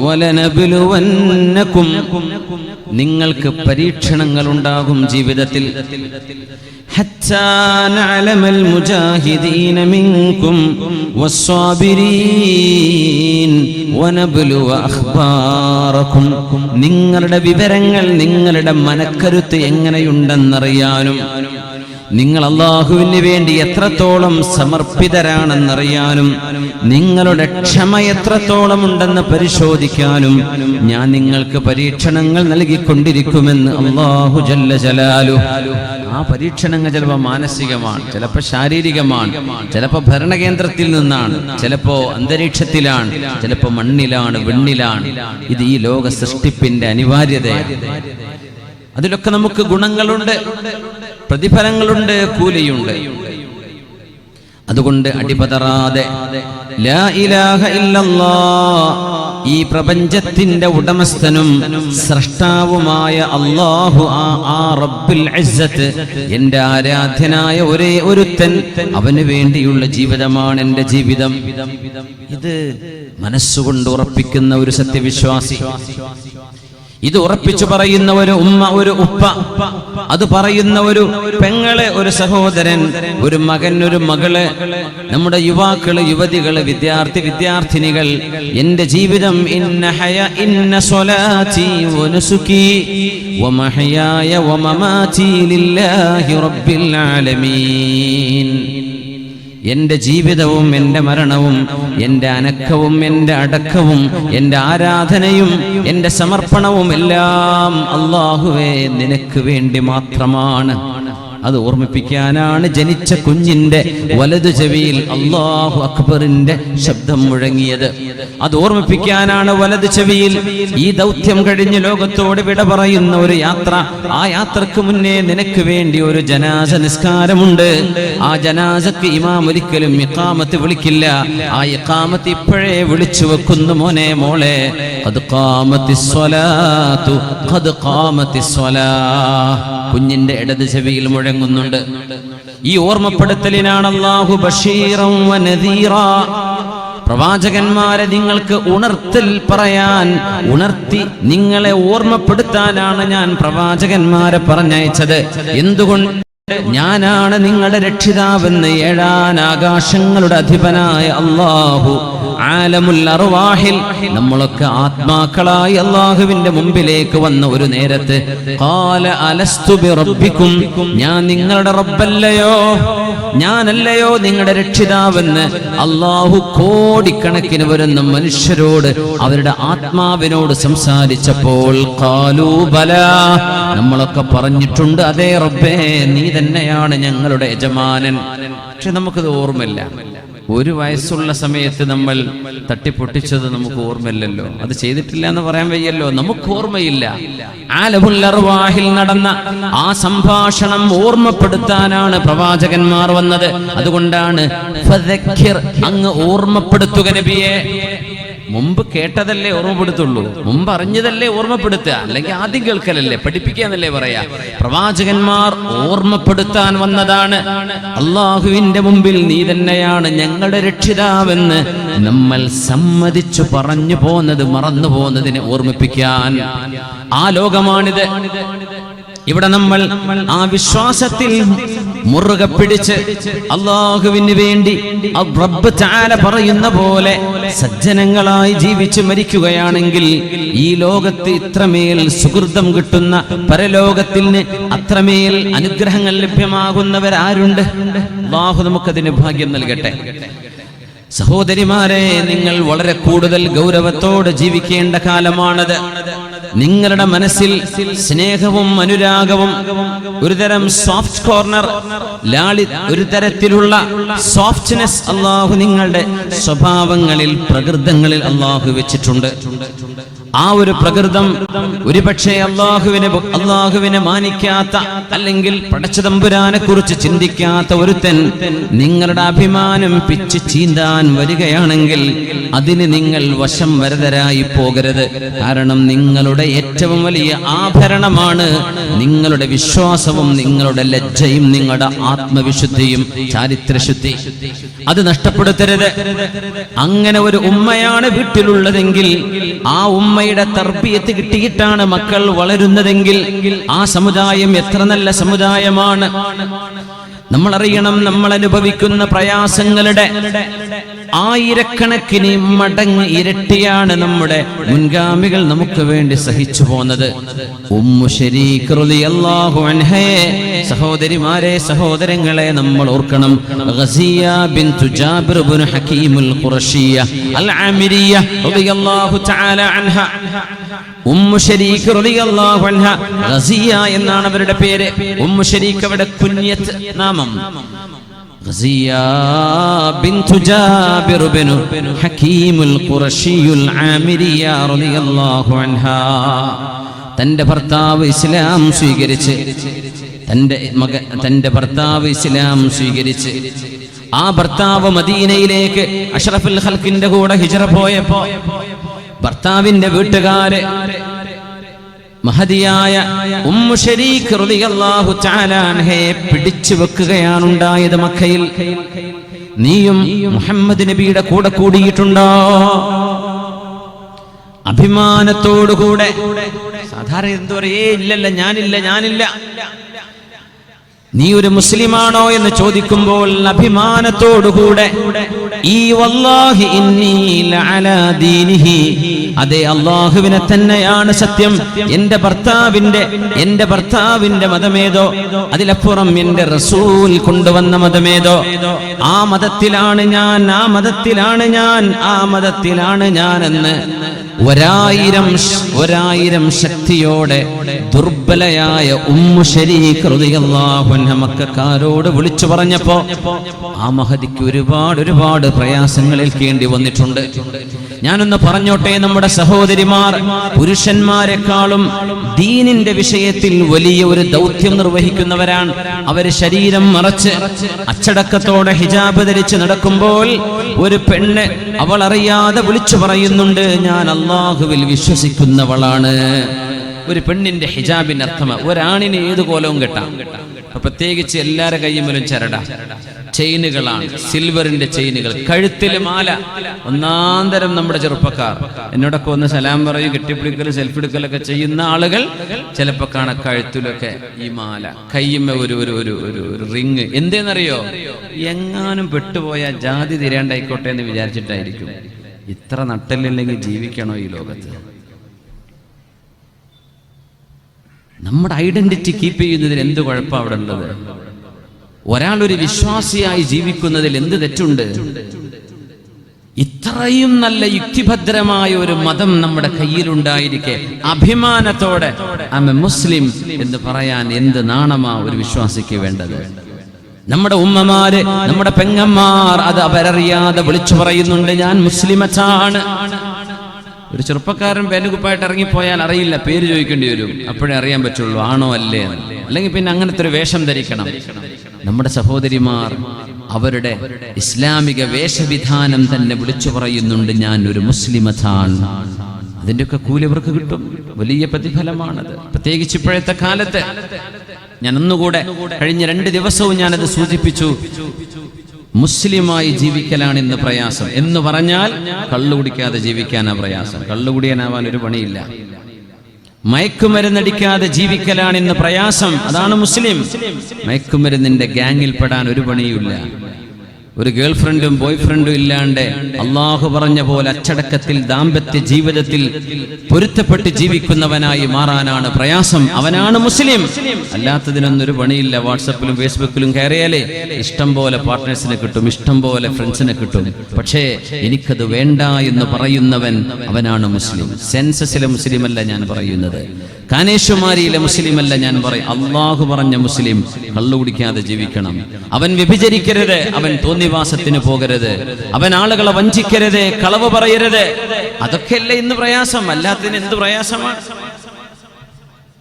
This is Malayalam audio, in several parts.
വലനബ്ലുവന്നകും നിങ്ങൾക്ക് പരീക്ഷണങ്ങൾ ഉണ്ടാകും ജീവിതത്തിൽ. ഹത്താ നഅലമൽ മുജാഹിദീന മിൻകും വസ്സാബിരീൻ വനബ്ലുവ അഖ്ബാറകും നിങ്ങളുടെ വിവരങ്ങൾ, നിങ്ങളുടെ മനക്കരുത്ത് എങ്ങനെയുണ്ടെന്നറിയാനും നിങ്ങൾ അല്ലാഹുവിന് വേണ്ടി എത്രത്തോളം സമർപ്പിതരാണെന്നറിയാനും നിങ്ങളുടെ ക്ഷമ എത്രത്തോളം ഉണ്ടെന്ന് പരിശോധിക്കാനും ഞാൻ നിങ്ങൾക്ക് പരീക്ഷണങ്ങൾ നൽകിക്കൊണ്ടിരിക്കുമെന്ന് അല്ലാഹു ജല്ല ജലാലുഹു. ആ പരീക്ഷണങ്ങൾ ചിലപ്പോൾ മാനസികമാണ്, ചിലപ്പോൾ ശാരീരികമാണ്, ചിലപ്പോൾ ഭരണകേന്ദ്രത്തിൽ നിന്നാണ്, ചിലപ്പോൾ അന്തരീക്ഷത്തിലാണ്, ചിലപ്പോൾ മണ്ണിലാണ്, വിണ്ണിലാണ്. ഇത് ഈ ലോക സൃഷ്ടിപ്പിന്റെ അനിവാര്യതയാണ്. അതിലൊക്കെ നമുക്ക് ഗുണങ്ങളുണ്ട്, പ്രതിഫലങ്ങളുണ്ട്, കൂലിയുണ്ട്. അതുകൊണ്ട് അടിപതറാതെ ലാ ഇലാഹ ഇല്ലല്ലാഹ്, ഈ പ്രപഞ്ചത്തിന്റെ ഉടമസ്ഥനും സ്രഷ്ടാവുമായ അല്ലാഹു, ആ റബ്ബുൽ ഇസ്സത്ത്, എന്റെ ആരാധ്യനായ ഒരേ ഒരുത്തൻ, അവന് വേണ്ടിയുള്ള ജീവിതമാണ് എന്റെ ജീവിതം. ഇത് മനസ്സുകൊണ്ട് ഉറപ്പിക്കുന്ന ഒരു സത്യവിശ്വാസി, ഇത് ഉറപ്പിച്ചു പറയുന്ന ഒരു ഉമ്മ, ഒരു ഉപ്പ, അത് പറയുന്ന ഒരു പെങ്ങള്, ഒരു സഹോദരൻ, ഒരു മകൻ, ഒരു മകള്, നമ്മുടെ യുവാക്കള്, യുവതികള്, വിദ്യാർത്ഥിനികൾ, എന്റെ ജീവിതം ഇന്ന സ്വലാത്തി വനുസുകി വമഹയായ വമമാതി ലില്ലാഹി റബ്ബിൽ ആലമീൻ. എന്റെ ജീവിതവും എന്റെ മരണവും എന്റെ അനക്കവും എന്റെ അടക്കവും എന്റെ ആരാധനയും എന്റെ സമർപ്പണവും എല്ലാം അല്ലാഹുവേ നിനക്ക് വേണ്ടി മാത്രമാണ്. അത് ഓർമ്മിപ്പിക്കാനാണ് ജനിച്ച കുഞ്ഞിന്റെ വലതു ചെവിയിൽ അല്ലാഹു അക്ബറിന്റെ ശബ്ദം മുഴങ്ങിയത്. അത് ഓർമ്മിപ്പിക്കാനാണ് വലതു ചെവിയിൽ ഈ ദൗത്യം കഴിഞ്ഞ് ലോകത്തോട് വിട പറയുന്ന ഒരു യാത്ര. ആ യാത്രക്ക് മുന്നേ നിനക്ക് വേണ്ടി ഒരു ജനാസ നിസ്കാരമുണ്ട്. ആ ജനാസക്ക് ഇമാം ഒരിക്കലും ഇഖാമത്ത് വിളിക്കില്ല. ആ ഇഖാമത്ത് ഇപ്പോഴേ വിളിച്ചു വെക്കുന്നു, മോനെ, മോളെ, ഖദ് ഖാമത്തിസ് സ്വലാത്തു, ഖദ് ഖാമത്തിസ് സ്വലാഹ്. കുഞ്ഞിന്റെ ഇടത് ചെവിയിൽ മുഴങ്ങുന്നുണ്ട്. ഈ ഓർമ്മപ്പെടുത്തലിനാണ് അല്ലാഹു ബശീറൻ വനദീറാ, പ്രവാചകന്മാരെ നിങ്ങൾക്ക് ഉണർത്തൽ പറയാൻ, ഉണർത്തി നിങ്ങളെ ഓർമ്മപ്പെടുത്താനാണ് ഞാൻ പ്രവാചകന്മാരെ പറഞ്ഞയച്ചത്. എന്തുകൊണ്ട്? ഞാനാണ് നിങ്ങളുടെ രക്ഷിതാവെന്ന് ഏഴാനാകാശങ്ങളുടെ അധിപനായ അല്ലാഹു, ആലമുൽ അർവാഹിൽ, നമ്മളൊക്കെ ആത്മാക്കളായി അല്ലാഹുവിന്റെ മുമ്പിലേക്ക് വന്ന ഒരു നേരത്ത് ഖാല അലസ്തു ബിറബ്ബിക്കും, ഞാൻ നിങ്ങളുടെ റബ്ബല്ലയോ, ഞാനല്ലയോ നിങ്ങളുടെ രക്ഷിതാവെന്ന് അല്ലാഹു കോടിക്കണക്കിന് വരുന്ന മനുഷ്യരോട്, അവരുടെ ആത്മാവിനോട് സംസാരിച്ചപ്പോൾ ഖാലൂ ബലാ, നമ്മളൊക്കെ പറഞ്ഞിട്ടുണ്ട്, അതേ റബ്ബേ, നീ തന്നെയാണ് ഞങ്ങളുടെ യജമാനൻ. പക്ഷെ നമുക്കത് ഓർമ്മയില്ല. ഒരു വയസ്സുള്ള സമയത്ത് നമ്മൾ തട്ടിപ്പൊട്ടിച്ചത് നമുക്ക് ഓർമ്മയില്ലല്ലോ, അത് ചെയ്തിട്ടില്ല എന്ന് പറയാൻ വയ്യല്ലോ, നമുക്ക് ഓർമ്മയില്ല. ആലമുൽ അർവാഹിൽ നടന്ന ആ സംഭാഷണം ഓർമ്മപ്പെടുത്താനാണ് പ്രവാചകന്മാർ വന്നത്. അതുകൊണ്ടാണ് ഫദക്കിർ, അങ്ങ് ഓർമ്മപ്പെടുത്തുക നബിയെ. മുമ്പ് കേട്ടതല്ലേ ഓർമ്മപ്പെടുത്തുള്ളൂ, മുമ്പ് അറിഞ്ഞതല്ലേ ഓർമ്മപ്പെടുത്തുക, അല്ലെങ്കിൽ ആദ്യം കേൾക്കലല്ലേ, പഠിപ്പിക്കാന്നല്ലേ പറയാ. പ്രവാചകന്മാർ ഓർമ്മപ്പെടുത്താൻ വന്നതാണ്. അള്ളാഹുവിന്റെ മുമ്പിൽ നീ തന്നെയാണ് ഞങ്ങളുടെ രക്ഷിതാവെന്ന് നമ്മൾ സമ്മതിച്ചു പറഞ്ഞു പോന്നത്, മറന്നു പോകുന്നതിനെ ഓർമ്മിപ്പിക്കാൻ. ആ ലോകമാണിത്. ഇവിടെ നമ്മൾ ആ വിശ്വാസത്തിൽ മുറുകെ പിടിച്ച് അല്ലാഹുവിന് വേണ്ടി റബ്ബ് തആല പറയുന്ന പോലെ സജ്ജനങ്ങളായി ജീവിച്ച് മരിക്കുകയാണെങ്കിൽ ഈ ലോകത്ത് ഇത്രമേൽ സുകൃതം കിട്ടുന്ന, പരലോകത്തിന് അത്രമേൽ അനുഗ്രഹങ്ങൾ ലഭ്യമാകുന്നവരാരുണ്ട്? അല്ലാഹു നമുക്കതിന് ഭാഗ്യം നൽകട്ടെ. സഹോദരിമാരെ, നിങ്ങൾ വളരെ കൂടുതൽ ഗൗരവത്തോടെ ജീവിക്കേണ്ട കാലമാണത്. നിങ്ങളുടെ മനസ്സിൽ സ്നേഹവും അനുരാഗവും, ഒരുതരം സോഫ്റ്റ് കോർണർ, ഒരു തരത്തിലുള്ള സോഫ്റ്റ്നെസ് അല്ലാഹു നിങ്ങളുടെ സ്വഭാവങ്ങളിൽ, പ്രകൃതങ്ങളിൽ അല്ലാഹു വെച്ചിട്ടുണ്ട്. ആ ഒരു പ്രകൃതം ഒരുപക്ഷെ അല്ലാഹുവിനെ മാനിക്കാത്ത, അല്ലെങ്കിൽ പടച്ചതമ്പുരാനെ കുറിച്ച് ചിന്തിക്കാത്ത ഒരുത്തൻ നിങ്ങളുടെ അഭിമാനം പിച്ച് ചീന്താൻ എഴുതാൻ വരികയാണെങ്കിൽ അതിന് നിങ്ങൾ വശം വരതരായി പോകരുത്. കാരണം നിങ്ങളുടെ ഏറ്റവും വലിയ ആഭരണമാണ് നിങ്ങളുടെ വിശ്വാസവും നിങ്ങളുടെ ലജ്ജയും നിങ്ങളുടെ ആത്മവിശുദ്ധിയും ചാരിത്രശുദ്ധി. അത് നഷ്ടപ്പെടുത്തരുത്. അങ്ങനെ ഒരു ഉമ്മയാണ് വീട്ടിലുള്ളതെങ്കിൽ, ആ ഉമ്മയുടെ തർബിയത്ത് കിട്ടിയിട്ടാണ് മക്കൾ വളരുന്നതെങ്കിൽ ആ സമുദായം എത്ര നല്ല സമുദായമാണ്. നമ്മൾ അറിയണം, നമ്മൾ അനുഭവിക്കുന്ന പ്രയാസങ്ങളുടെ ആയിരക്കണക്കിന് മടങ്ങ് ഇരട്ടിയാണ് നമ്മുടെ മുൻഗാമികൾ നമുക്ക് വേണ്ടി സഹിച്ചു പോന്നത്. ഉമ്മു ശരീഖ് റളിയല്ലാഹു അൻഹയെ, സഹോദരിമാരെ, സഹോദരങ്ങളെ നമ്മൾ ഓർക്കണം. ഗസിയ ബിൻതു ജാബിർ ഇബ്നു ഹകീമുൽ ഖുറശിയ അൽ ആമിരിയ റളിയല്ലാഹു തആല അൻഹ. ഉമ്മു ശരീഖ് റളിയല്ലാഹു അൻഹ, ഗസിയ എന്നാണ് അവരുടെ പേര്. ഉമ്മു ശരീഖ് അവരുടെ കുഞ്ഞത്ത് നാമം. ഗസിയ ബിൻതു ജാബിർ ഇബ്നു ഹകീമുൽ ഖുറശിയുൽ ആമിരിയ റളിയല്ലാഹു അൻഹ. തന്റെ ഭർത്താവ് ഇസ്ലാം സ്വീകരിച്ച്, തന്റെ ഭർത്താവ് ഇസ്ലാം സ്വീകരിച്ച് ആ ഭർത്താവ് മദീനയിലേക്ക് അഷ്റഫുൽ ഖൽഖിന്റെ കൂടെ ഹിജ്റ പോയപ്പോ ഭർത്താവിന്റെ വീട്ടുകാര് മഹദിയായ ഉമ്മു ശരീഖ് റളിയല്ലാഹു തആല അൻഹയെ പിടിച്ചു വെക്കുകയാണ് ഉണ്ടായത് മക്കയിൽ. നീയും മുഹമ്മദ് നബിയുടെ കൂടെ കൂടിയിട്ടുണ്ടോ? അഭിമാനത്തോടുകൂടെ. സാധാരണ എന്തോ പറയേ, ഇല്ലല്ല, ഞാനില്ല. നീ ഒരു മുസ്ലിമാണോ എന്ന് ചോദിക്കുമ്പോൾ അഭിമാനത്തോടുകൂടെ ഈ വല്ലാഹി ഇന്നി ലഅലാ ദീനിഹി, അതെ അല്ലാഹുവിനെ തന്നെയാണ് സത്യം. എന്റെ ഭർത്താവിന്റെ മതമേതോ അതിലപ്പുറം എന്റെ റസൂൽ കൊണ്ടുവന്ന മതമേതോ ആ മതത്തിലാണ് ഞാൻ എന്ന് ഒരായിരം ശക്തിയോടെ ദുർബലയായ ഉമ്മു ശരീഖ് റളിയല്ലാഹു അൻഹ മക്കക്കാരോട് വിളിച്ചു പറഞ്ഞപ്പോ ആ മഹദിക്ക് ഒരുപാട് പ്രയാസങ്ങൾ ഏൽക്കേണ്ടി വന്നിട്ടുണ്ട്. ഞാനൊന്ന് പറഞ്ഞോട്ടെ, നമ്മുടെ സഹോദരിമാർ പുരുഷന്മാരെക്കാളും ദീനിന്റെ വിഷയത്തിൽ വലിയ ഒരു ദൗത്യം നിർവഹിക്കുന്നവരാണ്. അവര് ശരീരം മറച്ച് അച്ചടക്കത്തോടെ ഹിജാബ് ധരിച്ച് നടക്കുമ്പോൾ ഒരു പെണ്ണ് അവൾ അറിയാതെ വിളിച്ചു പറയുന്നുണ്ട്, ഞാൻ അല്ലാഹുവിൽ വിശ്വസിക്കുന്നവളാണ്. ഒരു പെണ്ണിന്റെ ഹിജാബിന്റെ അർത്ഥം ഒരാണിന് ഏത് കോലവും കെട്ടാം. പ്രത്യേകിച്ച് എല്ലാവരുടെ കയ്യുമലും ചരട ചെയിനുകളാണ്, സിൽവറിന്റെ ചെയിനുകൾ, കഴുത്തില് മാല. ഒന്നാന്തരം നമ്മുടെ ചെറുപ്പക്കാർ എന്നോടൊക്കെ ഒന്ന് സലാം പറയും, കെട്ടിപ്പിടിക്കൽ സെൽഫി എടുക്കലൊക്കെ ചെയ്യുന്ന ആളുകൾ ചിലപ്പോൾ കാണാൻ കഴുത്തിലൊക്കെ ഈ മാല, കയ്യുമ്മ ഒരു റിങ്. എന്തേന്നറിയോ? എങ്ങാനും പെട്ടുപോയ ജാതി തിരേണ്ടായിക്കോട്ടെ എന്ന് വിചാരിച്ചിട്ടായിരിക്കും. ഇത്ര നട്ടലില്ലെങ്കിൽ ജീവിക്കണോ ഈ ലോകത്ത്? നമ്മുടെ ഐഡന്റിറ്റി കീപ്പ് ചെയ്യുന്നതിൽ എന്ത് കുഴപ്പമാണ് അവിടെ ഉള്ളത്? ഒരാളൊരു വിശ്വാസിയായി ജീവിക്കുന്നതിൽ എന്ത് തെറ്റുണ്ട്? ഇത്രയും നല്ല യുക്തിഭദ്രമായ ഒരു മതം നമ്മുടെ കയ്യിലുണ്ടായിരിക്കെ അഭിമാനത്തോടെ ഐ ആം എ മുസ്ലിം എന്ന് പറയാൻ എന്ത് നാണമാ ഒരു വിശ്വാസിക്ക് വേണ്ടത്? നമ്മുടെ ഉമ്മമാര്, നമ്മുടെ പെങ്ങന്മാർ അത് അവരറിയാതെ വിളിച്ചു പറയുന്നുണ്ട്, ഞാൻ മുസ്ലിമച്ചാണ്. ഒരു ചെറുപ്പക്കാരൻ പേനുകുപ്പായിട്ട് ഇറങ്ങിപ്പോയാൽ അറിയില്ല, പേര് ചോദിക്കേണ്ടി വരും. അപ്പോഴേ അറിയാൻ പറ്റുള്ളൂ ആണോ അല്ലേ. അല്ലെങ്കിൽ പിന്നെ അങ്ങനത്തെ ഒരു വേഷം ധരിക്കണം. നമ്മുടെ സഹോദരിമാർ അവരുടെ ഇസ്ലാമിക വേഷവിധാനം തന്നെ വിളിച്ചു പറയുന്നുണ്ട്, ഞാൻ ഒരു മുസ്ലിമത്താണ്. അതിൻ്റെയൊക്കെ കൂലി അവർക്ക് കിട്ടും. വലിയ പ്രതിഫലമാണത്. പ്രത്യേകിച്ച് ഇപ്പോഴത്തെ കാലത്ത്. ഞാൻ ഒന്നുകൂടെ കഴിഞ്ഞ 2 ദിവസവും ഞാനത് സൂചിപ്പിച്ചു. മുസ്ലിമായി ജീവിക്കലാണ് ഇന്ന് പ്രയാസം. എന്ന് പറഞ്ഞാൽ കള്ളു കുടിക്കാതെ ജീവിക്കാനാ പ്രയാസം. കള്ളുകുടിയനാവാൻ ഒരു പണിയില്ല. മയക്കുമരുന്നടിക്കാതെ ജീവിക്കലാണ് ഇന്ന് പ്രയാസം. അതാണ് മുസ്ലിം. മയക്കുമരുന്നിന്റെ ഗ്യാങ്ങിൽ പെടാൻ ഒരു പണിയുമില്ല. ഒരു ഗേൾ ഫ്രണ്ടും ബോയ് ഫ്രണ്ടും ഇല്ലാണ്ട് അള്ളാഹു പറഞ്ഞ പോലെ അച്ചടക്കത്തിൽ ദാമ്പത്യ ജീവിതത്തിൽ പൊരുത്തപ്പെട്ട് ജീവിക്കുന്നവനായി മാറാനാണ് പ്രയാസം. അവനാണ് മുസ്ലിം. അല്ലാത്തതിനൊന്നൊരു പണിയില്ല. വാട്സപ്പിലും ഫേസ്ബുക്കിലും കയറിയാലേ ഇഷ്ടം പോലെ പാർട്ട്നേഴ്സിനെ കിട്ടും, ഇഷ്ടം പോലെ ഫ്രണ്ട്സിനെ കിട്ടും. പക്ഷേ എനിക്കത് വേണ്ട എന്ന് പറയുന്നവൻ അവനാണ് മുസ്ലിം. സെൻസസിലെ മുസ്ലിം അല്ല ഞാൻ പറയുന്നത്, കാനേശ്വമാരിയിലെ മുസ്ലിം അല്ല ഞാൻ പറയും. അള്ളാഹു പറഞ്ഞ മുസ്ലിം കള്ളു കുടിക്കാതെ ജീവിക്കണം. അവൻ വ്യഭിചരിക്കരുത്, അവൻ തോന്നിവാസത്തിന് പോകരുത്, അവൻ ആളുകളെ വഞ്ചിക്കരുത്, കളവ് പറയരുത്. അതൊക്കെയല്ലേ ഇന്ന് പ്രയാസം. അല്ലാത്തതിന് എന്ത് പ്രയാസമാണ്?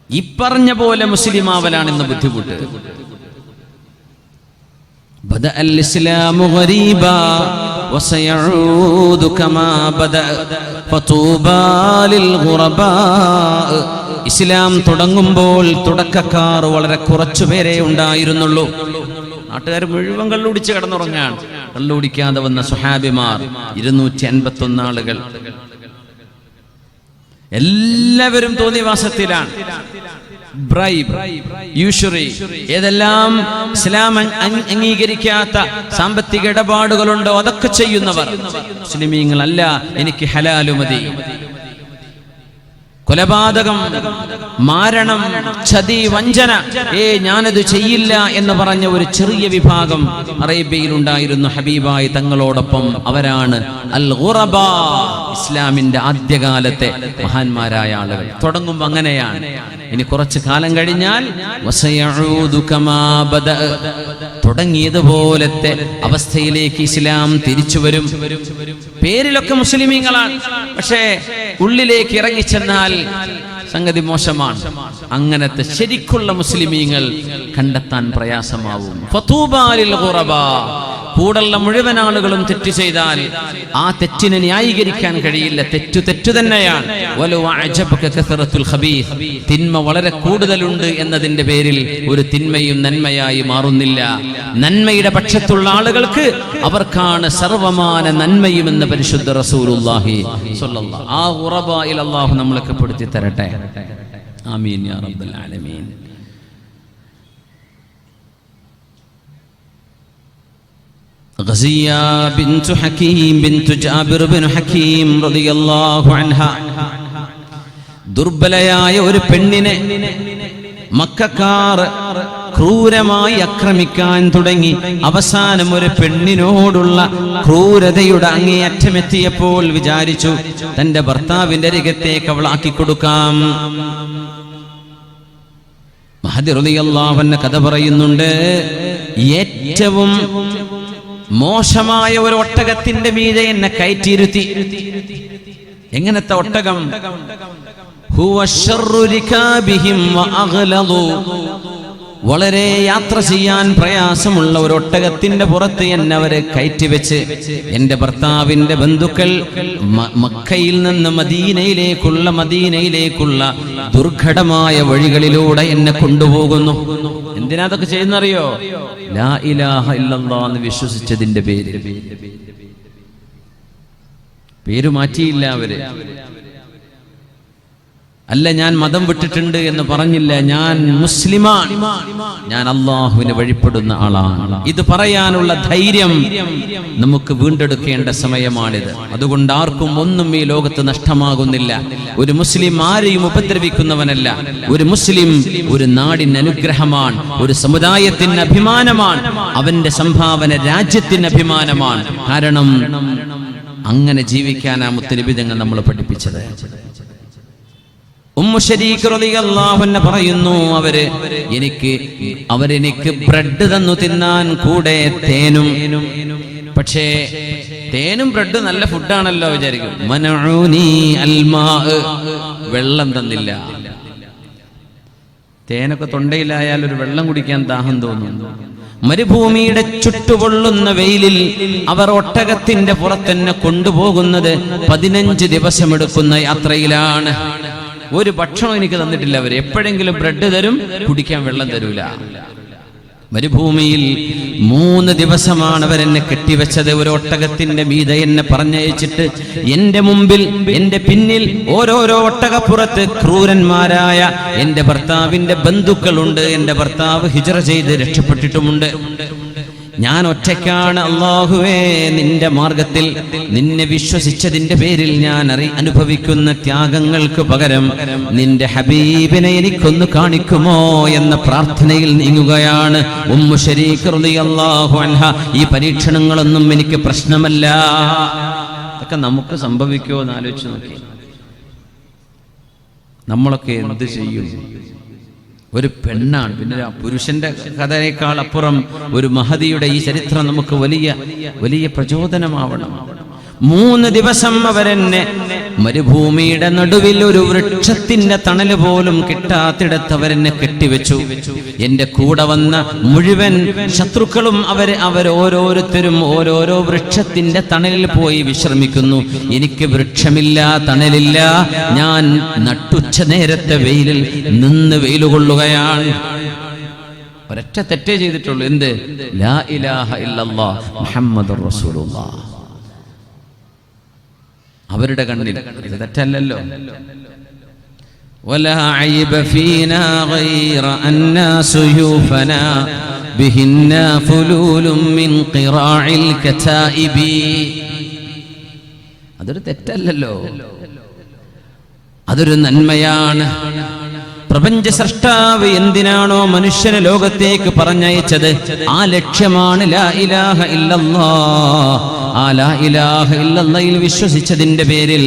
ഈ പറഞ്ഞ പോലെ മുസ്ലിം ആവലാണ് ഇന്ന് ബുദ്ധിമുട്ട്. ബദഅൽ ഇസ്ലാമു ഗരീബാ വസയഊദു കമാ ബദഅ ഫതൂബാ ലിൽ ഖുറബാ. ഇസ്ലാം തുടങ്ങുമ്പോൾ തുടക്കക്കാർ വളരെ കുറച്ചുപേരെ ഉണ്ടായിരുന്നുള്ളൂ. നാട്ടുകാർ മുഴുവൻ കള്ളുടിച്ച് കിടന്നുറങ്ങാൻ. കള്ളുടിക്കാതെ വന്ന സ്വഹാബിമാർ 251 ആളുകൾ. എല്ലാവരും തോന്നിവാസത്തിലാണ്. ബ്രൈബ്, യൂഷറി, ഏതെല്ലാം ഇസ്ലാം അംഗീകരിക്കാത്ത സാമ്പത്തിക ഇടപാടുകളുണ്ടോ അതൊക്കെ ചെയ്യുന്നവർ. മുസ്ലിമീങ്ങളല്ല, എനിക്ക് ഹലാലു മതി. കൊലപാതകം, മാരണം, ചതി, വഞ്ചന, ഞാനത് ചെയ്യില്ല എന്ന് പറഞ്ഞ ഒരു ചെറിയ വിഭാഗം അറേബ്യയിൽ ഉണ്ടായിരുന്നു ഹബീബായി തങ്ങളോടൊപ്പം. അവരാണ് അൽ ഖുറബാ, ഇസ്ലാമിന്റെ ആദ്യകാലത്തെ മഹാന്മാരായ ആളുകൾ. തുടങ്ങുമ്പോൾ അങ്ങനെയാണ്. ഇനി കുറച്ചു കാലം കഴിഞ്ഞാൽ വസയഊദു കമാ ബദഅ, തുടങ്ങിയതുപോലത്തെ അവസ്ഥയിലേക്ക് ഇസ്ലാം തിരിച്ചു വരും. പേരിലൊക്കെ മുസ്ലിമീങ്ങളാണ്, പക്ഷേ ഉള്ളിലേക്ക് ഇറങ്ങിച്ചെന്നാൽ സംഗതി മോശമാണ്. അങ്ങനത്തെ ശരിക്കുള്ള മുസ്ലിമീങ്ങൾ കണ്ടെത്താൻ പ്രയാസമാവും. ഫതൂബാ ലിൽ ഖുറബാ, കൂടുള്ള മുഴുവൻ ആളുകളും തെറ്റ് ചെയ്താൽ ആ തെറ്റിനെ ന്യായീകരിക്കാൻ കഴിയില്ല. തെറ്റു തന്നെയാണ്. വലു അഅജബക കസറത്തുൽ ഖബീസ്, തിന്മ വളരെ കൂടുതലുണ്ട് എന്നതിന്റെ പേരിൽ ഒരു തിന്മയും നന്മയായി മാറുന്നില്ല. നന്മയുടെ പക്ഷത്തുള്ള ആളുകൾക്ക് അവർക്കാണ് സർവമാന നന്മയും എന്ന് പരിശുദ്ധ റസൂലുള്ളാഹി സ്വല്ലല്ലാഹു. ആ ഖുറബായിൽ അല്ലാഹു നമ്മളൊക്കെ പെടുത്തി തരട്ടെ. ആമീൻ യാ റബ്ബൽ ആലമീൻ. ഗസിയ ബിൻതു ഹകീം ബിൻതു ജാബിർ ബിൻ ഹകീം റളിയല്ലാഹു അൻഹാ, ദുർബലയായ ഒരു പെണ്ണിനെ മക്കക്കാർ ക്രൂരമായി ആക്രമിക്കാൻ തുടങ്ങി. അവസാനം ഒരു പെണ്ണിനോടുള്ള ക്രൂരതയുടെ അങ്ങേയറ്റമെത്തിയപ്പോൾ വിചാരിച്ചു തന്റെ ഭർത്താവിന്റെ അരികത്തേക്ക് അവളാക്കി കൊടുക്കാം. മഹദി റളിയല്ലാഹു അൻഹു കഥ പറയുന്നുണ്ട്, ഏറ്റവും മോശമായ ഒരു ഒട്ടകത്തിന്റെ മീതെ എന്നെ കയറ്റിയിരുത്തി. എങ്ങനത്തെ ഒട്ടകം? ഹുവ ശർറു റികാബിഹിം വഅഗ്ലദു, വളരെ യാത്ര ചെയ്യാൻ പ്രയാസമുള്ള ഒരു ഒട്ടകത്തിന്റെ പുറത്ത് എന്നെ അവരെ കയറ്റിവെച്ച് എന്റെ ഭർത്താവിന്റെ ബന്ധുക്കൾ മക്കയിൽ നിന്ന് മദീനയിലേക്കുള്ള ദുർഘടമായ വഴികളിലൂടെ എന്നെ കൊണ്ടുപോകുന്നു. എന്തിനാ അതൊക്കെ ചെയ്യുന്നറിയോ? ലാ ഇലാഹ ഇല്ലല്ലാഹ് എന്ന് വിശ്വസിച്ചതിന്റെ പേര് മാറ്റിയില്ല അവര്. അല്ല, ഞാൻ മതം വിട്ടിട്ടുണ്ട് എന്ന് പറഞ്ഞില്ല, ഞാൻ മുസ്ലിമാണ്, ഞാൻ അള്ളാഹുവിനെ വഴിപ്പെടുന്ന ആളാണ്. ഇത് പറയാനുള്ള ധൈര്യം നമുക്ക് വീണ്ടെടുക്കേണ്ട സമയമാണിത്. അതുകൊണ്ട് ആർക്കും ഒന്നും ഈ ലോകത്ത് നഷ്ടമാകുന്നില്ല. ഒരു മുസ്ലിം ആരെയും ഉപദ്രവിക്കുന്നവനല്ല. ഒരു മുസ്ലിം ഒരു നാടിന് അനുഗ്രഹമാണ്, ഒരു സമുദായത്തിന് അഭിമാനമാണ്, അവന്റെ സംഭാവന രാജ്യത്തിന് അഭിമാനമാണ്. കാരണം അങ്ങനെ ജീവിക്കാനാ മുത്തനബി തങ്ങൾ നമ്മൾ പഠിപ്പിച്ചത്. ഉമ്മു ശരീഖ് റളിയല്ലാഹു അൻഹ പറയുന്നു, അവരെനിക്ക് ബ്രെഡ് തന്നു തിന്നാൻ, കൂടെ തേനും. പക്ഷേ തേനും ബ്രെഡ് നല്ല ഫുഡാണല്ലോ വിചാരിക്കും. മനഊനി അൽമാ, വെള്ളം തന്നില്ല. തേനൊക്കെ തൊണ്ടയിലായാൽ ഒരു വെള്ളം കുടിക്കാൻ ദാഹം തോന്നുന്നു. മരുഭൂമിയുടെ ചുട്ടുപൊള്ളുന്ന വെയിലിൽ അവർ ഒട്ടകത്തിന്റെ പുറത്തെന്നെ കൊണ്ടുപോകുന്നത് 15 ദിവസമെടുക്കുന്ന യാത്രയിലാണ്. ഒരു ഭക്ഷണം എനിക്ക് തന്നിട്ടില്ല. അവർ എപ്പോഴെങ്കിലും ബ്രെഡ് തരും, കുടിക്കാൻ വെള്ളം തരൂല. മരുഭൂമിയിൽ 3 ദിവസമാണ് അവരെന്നെ കെട്ടിവെച്ചത്. ഒരു ഒട്ടകത്തിന്റെ മീതെ എന്നെ പറഞ്ഞയച്ചിട്ട് എന്റെ മുമ്പിൽ എന്റെ പിന്നിൽ ഓരോരോ ഒട്ടകപ്പുറത്ത് ക്രൂരന്മാരായ എന്റെ ഭർത്താവിന്റെ ബന്ധുക്കളുണ്ട്. എന്റെ ഭർത്താവ് ഹിജ്റ ചെയ്ത് രക്ഷപ്പെട്ടിട്ടുമുണ്ട്. ഞാൻ ഒറ്റയ്ക്കാണ്. അല്ലാഹുവേ, നിന്റെ മാർഗത്തിൽ നിന്നെ വിശ്വസിച്ചതിന്റെ പേരിൽ ഞാൻ അനുഭവിക്കുന്ന ത്യാഗങ്ങൾക്ക് പകരം നിന്റെ ഹബീബിനെ എനിക്കൊന്ന് കാണിക്കുമോ എന്ന പ്രാർത്ഥനയിൽ നീങ്ങുകയാണ് ഉമ്മു ശരീഖ് റളിയല്ലാഹു അൻഹ. ഈ പരീക്ഷണങ്ങളൊന്നും എനിക്ക് പ്രശ്നമല്ല. അതൊക്കെ നമുക്ക് സംഭവിക്കുമോ എന്ന് ആലോചിച്ച് നോക്കി. നമ്മളൊക്കെ എന്ത് ചെയ്യും? ഒരു പെണ്ണാണ്, പിന്നെ പുരുഷന്റെ കഥയേക്കാൾ അപ്പുറം ഒരു മഹദിയുടെ ഈ ചരിത്രം നമുക്ക് വലിയ വലിയ പ്രചോദനമാവണം. 3 ദിവസം അവരെന്നെ മരുഭൂമിയുടെ നടുവിൽ ഒരു വൃക്ഷത്തിന്റെ തണല് പോലും കിട്ടാത്തിടത്ത് അവരെന്നെ കെട്ടിവെച്ചു. എന്റെ കൂടെ വന്ന മുഴുവൻ ശത്രുക്കളും അവരോരോരുത്തരും ഓരോരോ വൃക്ഷത്തിന്റെ തണലിൽ പോയി വിശ്രമിക്കുന്നു. എനിക്ക് വൃക്ഷമില്ല, തണലില്ല. ഞാൻ നട്ടുച്ച നേരത്തെ വെയിലിൽ നിന്ന് വെയിലുകൊള്ളുകയാണ്. ഒരൊറ്റ തെറ്റേ ചെയ്തിട്ടുള്ളൂ. എന്ത്? ലാ ഇലാഹ ഇല്ലല്ലാഹ് മുഹമ്മദുർ റസൂലുള്ളാഹ്. അവരുടെ കണ്ണിൽ ഇത് തെറ്റല്ലല്ലോ. വലാ ഐബ ഫീനാ ഗൈറ അന്നാ സുയൂഫനാ ബിഹിന്നാ ഫുലൂലും മിൻ ഖിറാഇൽ കതായിബി. അതൊരു തെറ്റല്ലല്ലോ, അതൊരു നന്മയാണ്. പ്രപഞ്ച സൃഷ്ടാവ് എന്തിനാണോ മനുഷ്യനെ ലോകത്തേക്ക് പറഞ്ഞയച്ചത്, ആ ലക്ഷ്യമാണ് ലാ ഇലാഹ ഇല്ലല്ലാഹ്. ആ ലാ ഇലാഹ ഇല്ലല്ലാഹിൽ വിശ്വസിച്ചതിന്റെ പേരിൽ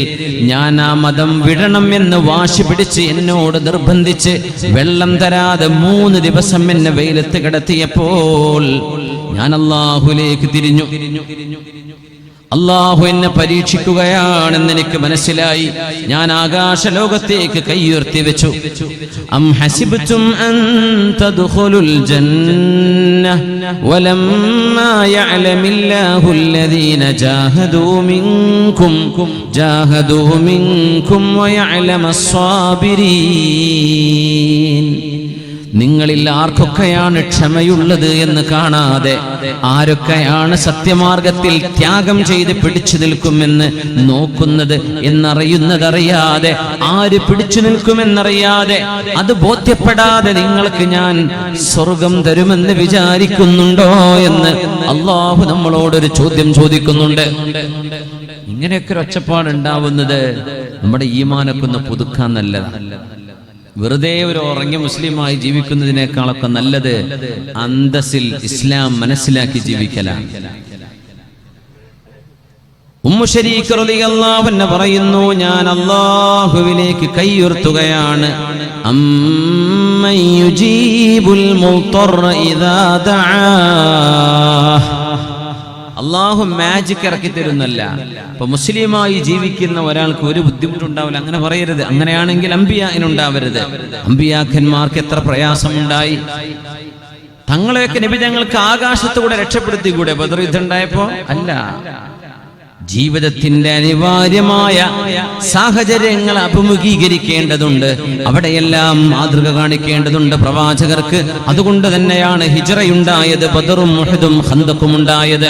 ഞാൻ ആ മതം വിടണം എന്ന് വാശി പിടിച്ച് എന്നോട് നിർബന്ധിച്ച് വെള്ളം തരാതെ 3 ദിവസം എന്നെ വെയിലത്ത് കിടത്തിയപ്പോൾ ഞാൻ അല്ലാഹുവിലേക്ക് തിരിഞ്ഞു. അല്ലാഹു എന്നെ പരീക്ഷിക്കുകയാണെന്ന് എനിക്ക് മനസ്സിലായി. ഞാൻ ആകാശലോകത്തേക്ക് കൈയുയർത്തി വെച്ചു. അം ഹസിബ്തും അൻ തദ്ഖുലുൽ ജന്ന വലമ്മാ യഅലമില്ലാഹു അല്ലദീന ജാഹദൂ മിൻകും വയഅലമസ് സ്വാബിരീൻ. നിങ്ങളിൽ ആർക്കൊക്കെയാണ് ക്ഷമയുള്ളത് എന്ന് കാണാതെ, ആരൊക്കെയാണ് സത്യമാർഗത്തിൽ ത്യാഗം ചെയ്ത് പിടിച്ചു നിൽക്കുമെന്ന് നോക്കുന്നത് എന്നറിയുന്നതറിയാതെ, ആര് പിടിച്ചു നിൽക്കുമെന്നറിയാതെ, അത് ബോധ്യപ്പെടാതെ നിങ്ങൾക്ക് ഞാൻ സ്വർഗം തരുമെന്ന് വിചാരിക്കുന്നുണ്ടോ എന്ന് അല്ലാഹു നമ്മളോടൊരു ചോദ്യം ചോദിക്കുന്നുണ്ട്. ഇങ്ങനെയൊക്കെ ഒരു ഒച്ചപ്പാടുണ്ടാവുന്നത് നമ്മുടെ ഈമാനൊക്കെ ഒന്ന് പുതുക്കാൻ നല്ലതാണ്. വെറുതെ ഒരു ഉറങ്ങിയ മുസ്ലിമായി ജീവിക്കുന്നതിനേക്കാളൊക്കെ നല്ലത് അന്തസ്സിൽ ഇസ്ലാം മനസ്സിലാക്കി ജീവിക്കലാണ്. ഉമ്മു ശരീക്ക് റളിയല്ലാഹു അൻഹ പറയുന്നു, ഞാൻ അല്ലാഹുവിലേക്ക് കൈയുയർത്തുകയാണ്. അമ്മൻ യുജീബുൽ മുൾത്തറ ഇദാ ദആ. അള്ളാഹു മാജിക് ഇറക്കി തരുന്നല്ല. അപ്പൊ മുസ്ലിമായി ജീവിക്കുന്ന ഒരാൾക്ക് ഒരു ബുദ്ധിമുട്ടുണ്ടാവില്ല, അങ്ങനെ പറയരുത്. അങ്ങനെയാണെങ്കിൽ അമ്പിയാനുണ്ടാവരുത്. അമ്പിയാക്കന്മാർക്ക് എത്ര പ്രയാസമുണ്ടായി. തങ്ങളെയൊക്കെ നബി ഞങ്ങൾക്ക് ആകാശത്തുകൂടെ രക്ഷപ്പെടുത്തിക്കൂടെ ബദർ യുദ്ധം ഉണ്ടായപ്പോ? അല്ല, ജീവിതത്തിന്റെ അനിവാര്യമായ സാഹചര്യങ്ങൾ അഭിമുഖീകരിക്കേണ്ടതുണ്ട്. അവിടെയെല്ലാം മാതൃക കാണിക്കേണ്ടതുണ്ട് പ്രവാചകർക്ക്. അതുകൊണ്ട് തന്നെയാണ് ഹിജ്റയുണ്ടായത്, ബദറും ഉഹദും ഖന്തഖും ഉണ്ടായത്.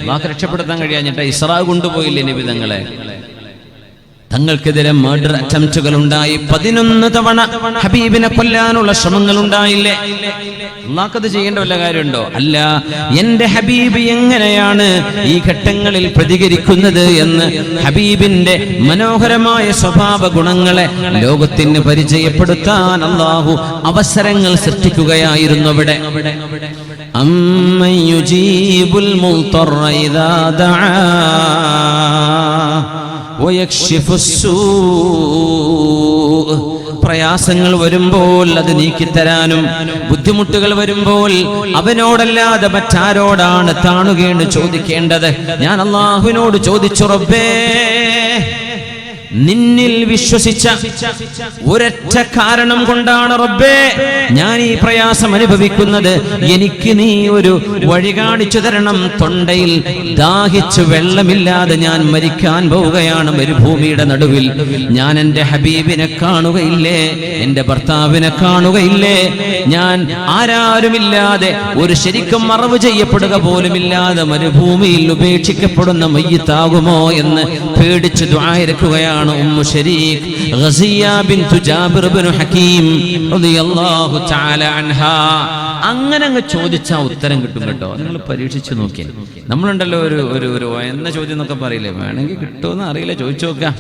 വാക്ക് രക്ഷപ്പെടുത്താൻ കഴിയാഞ്ഞിട്ട് ഇസ്രാ കൊണ്ടുപോയില്ലേ നബി തങ്ങളെ. തങ്ങൾക്കെതിരെ മർഡർ അറ്റംപ്റ്റുകൾ ഉണ്ടായി. 11 തവണ ഹബീബിനെ കൊല്ലാനുള്ള ശ്രമങ്ങൾ ഉണ്ടായില്ലേ? അല്ലാഹുക്കത് ചെയ്യേണ്ട വല്ല കാര്യമുണ്ടോ? അല്ല, എന്റെ ഹബീബ് എങ്ങനെയാണ് ഈ ഘട്ടങ്ങളിൽ പ്രതികരിക്കുന്നത് എന്ന് ഹബീബിന്റെ മനോഹരമായ സ്വഭാവ ഗുണങ്ങളെ ലോകത്തിന് പരിചയപ്പെടുത്താൻ അല്ലാഹു അവസരങ്ങൾ സൃഷ്ടിക്കുകയായിരുന്നു അവിടെ. അമ്മൻ യുജീബുൽ മുൾത്തറ ഇദാ ദആ പ്രയാസങ്ങൾ വരുമ്പോൾ അത് നീക്കിത്തരാനും, ബുദ്ധിമുട്ടുകൾ വരുമ്പോൾ അവനോടല്ലാതെ മറ്റാരോടാണ് താണുകേണ് ചോദിക്കേണ്ടത്? ഞാൻ അല്ലാഹുവിനോട് ചോദിച്ചു, റബ്ബേ, നിന്നിൽ വിശ്വസിച്ച ഒരൊറ്റ കാരണം കൊണ്ടാണ് റബ്ബേ ഞാൻ ഈ പ്രയാസം അനുഭവിക്കുന്നത്. എനിക്ക് നീ ഒരു വഴി കാണിച്ചു തരണം. തൊണ്ടയിൽ ദാഹിച്ചു വെള്ളമില്ലാതെ ഞാൻ മരിക്കാൻ പോവുകയാണ് മരുഭൂമിയുടെ നടുവിൽ. ഞാൻ എൻ്റെ ഹബീബിനെ കാണുകയില്ലേ, എൻ്റെ ഭർത്താവിനെ കാണുകയില്ലേ, ഞാൻ ആരാരുമില്ലാതെ ഒരു ശരിക്കും മറവ് ചെയ്യപ്പെടുക പോലുമില്ലാതെ മരുഭൂമിയിൽ ഉപേക്ഷിക്കപ്പെടുന്ന മയ്യിത്താകുമോ എന്ന് പേടിച്ച് ദുആ ഇറക്കുകയാണ് ഉമ്മു ശരീഖ് ഗസിയ ബിൻതു ജാബിർ ഇബ്നു ഹകീം റളിയല്ലാഹു തആല അൻഹാ. അങ്ങനെ അങ്ങ് ചോദിച്ചാൽ ഉത്തരം കിട്ടും കേട്ടോ. നിങ്ങൾ പരീക്ഷിച്ചു നോക്കിയാൽ. നമ്മളുണ്ടല്ലോ ഒരു എന്ന ചോദ്യം എന്നൊക്കെ പറയില്ലേ, വേണമെങ്കിൽ കിട്ടുമെന്ന് അറിയില്ല, ചോദിച്ചു നോക്കാം.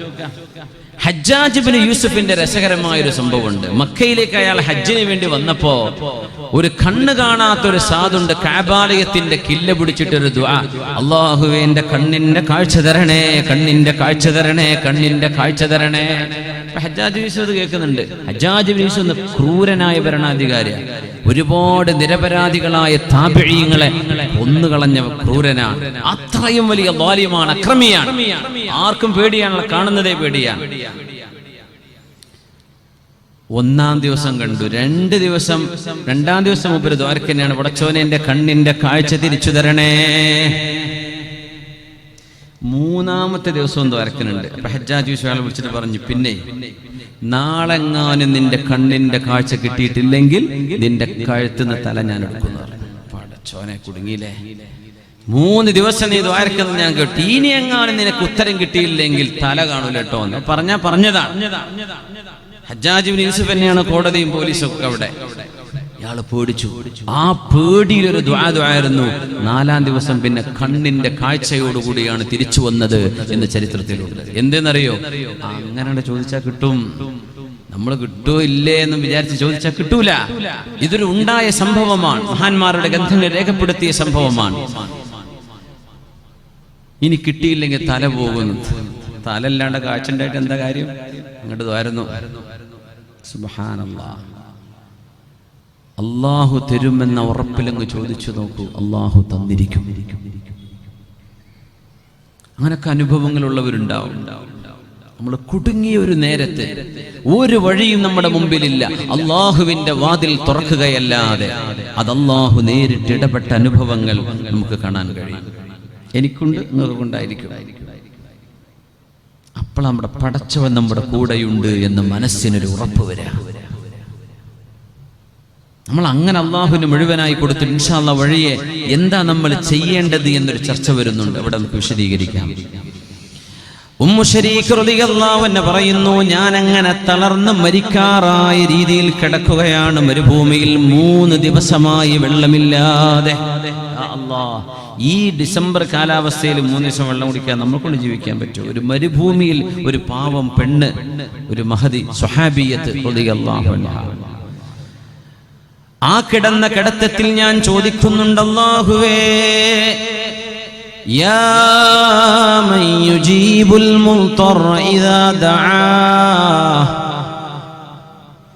ഹജ്ജാജ് ഇബ്നു യൂസുഫിന്റെ രസകരമായ ഒരു സംഭവമുണ്ട്. മക്കയിലേക്ക് അയാൾ ഹജ്ജിന് വേണ്ടി വന്നപ്പോ ഒരു കണ്ണ് കാണാത്തൊരു സാധുണ്ട്, കഅബാലയത്തിന്റെ കില്ല പിടിച്ചിട്ടൊരു ദുആ, അല്ലാഹുവേ എന്റെ കണ്ണിന്റെ കാഴ്ച തരണേ, കണ്ണിന്റെ കാഴ്ച തരണേ, കണ്ണിന്റെ കാഴ്ച തരണേ. ഹജ്ജാജ് ബിൻ യൂസുഫ് കേൾക്കുന്നുണ്ട്. ഹജ്ജാജ് ബിൻ യൂസുഫ് ക്രൂരനായ ഭരണാധികാരിയാണ്. ഒരുപാട് നിരപരാധികളായ താബിഈങ്ങളെ കൊന്നുകളഞ്ഞ ക്രൂരനാണ്. അത്രയും വലിയ ളാലിമാണ്, അക്രമിയാണ്. ആർക്കും പേടിയാണല്ലോ, കാണുന്നതേ പേടിയാണ്. ഒന്നാം ദിവസം കണ്ടു, രണ്ടാം ദിവസം മുമ്പ് ദ്വാരക്കന്നെയാണ്, പടച്ചോനെ എന്റെ കണ്ണിന്റെ കാഴ്ച തിരിച്ചു തരണേ. മൂന്നാമത്തെ ദിവസവും ദ്വാരക്കനുണ്ട്. അപ്പൊ ഹജ്ജാജ് യൂസുഫ് വിളിച്ചിട്ട് പറഞ്ഞു, പിന്നെ നാളെങ്ങാനും നിന്റെ കണ്ണിന്റെ കാഴ്ച കിട്ടിയിട്ടില്ലെങ്കിൽ നിന്റെ കഴുത്തുനിന്ന് തല ഞാൻ എടുക്കുന്നു. പടച്ചോനെ കുടുങ്ങിയില്ലേ, 3 ദിവസം നീ ദ്വാരക്കെന്ന് ഞാൻ കേട്ടു, ഇനി എങ്ങാനും നിനക്ക് ഉത്തരം കിട്ടിയില്ലെങ്കിൽ തല കാണൂല കേട്ടോ എന്ന് പറഞ്ഞതാണ്. ഹജ്ജാജ് ബിൻ യൂസുഫ് തന്നെയാണ് കോടതിയും പോലീസും ഒക്കെ അവിടെ. ഇയാള് പേടിച്ചു. ആ പേടിയിലൊരു ദ്വായിരുന്നു. 4-ാം ദിവസം പിന്നെ കണ്ണിന്റെ കാഴ്ചയോടുകൂടിയാണ് തിരിച്ചു വന്നത് എന്ന് ചരിത്രത്തിലുണ്ട്. എന്തെന്നറിയോ, അങ്ങനെ ചോദിച്ചാൽ കിട്ടും. നമ്മൾ കിട്ടോ ഇല്ലേ എന്ന് വിചാരിച്ച് ചോദിച്ചാൽ കിട്ടൂല. ഇതൊരു ഉണ്ടായ സംഭവമാണ്, മഹാന്മാരുടെ ഗ്രന്ഥങ്ങൾ രേഖപ്പെടുത്തിയ സംഭവമാണ്. ഇനി കിട്ടിയില്ലെങ്കിൽ തല പോകുന്നു. തലല്ലാണ്ട് കാഴ്ച ഉണ്ടായിട്ട് എന്താ കാര്യം? അങ്ങോട്ട് ദ്വാരുന്നു. സുബ്ഹാനല്ലാഹ്. അള്ളാഹു തരുമെന്ന ഉറപ്പിലങ്ങ് ചോദിച്ചു നോക്കൂ, അള്ളാഹു തന്നിരിക്കും. അങ്ങനൊക്കെ അനുഭവങ്ങളുള്ളവരുണ്ടാവും. നമ്മൾ കുടുങ്ങിയ ഒരു നേരത്ത് ഒരു വഴിയും നമ്മുടെ മുമ്പിലില്ല, അള്ളാഹുവിന്റെ വാതിൽ തുറക്കുകയല്ലാതെ അത് അള്ളാഹു നേരിട്ട് ഇടപെട്ട അനുഭവങ്ങൾ നമുക്ക് കാണാൻ കഴിയും. എനിക്കുണ്ട്, നിങ്ങൾക്കുണ്ടായിരിക്കും. അപ്പോൾ നമ്മുടെ പടച്ചവൻ നമ്മുടെ കൂടെയുണ്ട് എന്ന് മനസ്സിനൊരു ഉറപ്പ് വരാം. നമ്മൾ അങ്ങനെ അള്ളാഹുവിന് മുഴുവനായി കൊടുത്ത് ഇൻഷാ അല്ലാഹ് വഴിയെ എന്താ നമ്മൾ ചെയ്യേണ്ടത് എന്നൊരു ചർച്ച വരുന്നുണ്ട്. അവിടെ നമുക്ക് വിശദീകരിക്കാം. ഉമ്മു ശരീഖ് റളിയല്ലാഹു അൻഹ പറയുന്നു, ഞാൻ അങ്ങനെ തളർന്ന് മരിക്കാറായ രീതിയിൽ കിടക്കുകയാണ് മരുഭൂമിയിൽ. 3 ദിവസമായി വെള്ളമില്ലാതെ. ഈ ഡിസംബർ കാലാവസ്ഥയിൽ 3 ദിവസം വെള്ളം കുടിക്കാൻ നമ്മളെക്കൊണ്ട് ജീവിക്കാൻ പറ്റുമോ? ഒരു മരുഭൂമിയിൽ ഒരു പാവം പെണ്ണ്, ഒരു മഹദി സ്വഹാബിയത്ത് റളിയല്ലാഹു അൻഹ. ആ കിടന്ന കിടത്തത്തിൽ ഞാൻ ചോദിക്കുന്നുണ്ട്, അല്ലാഹുവേ, യാ മൻ യുജീബുൽ മുൽതറ ഇദാ ദആ.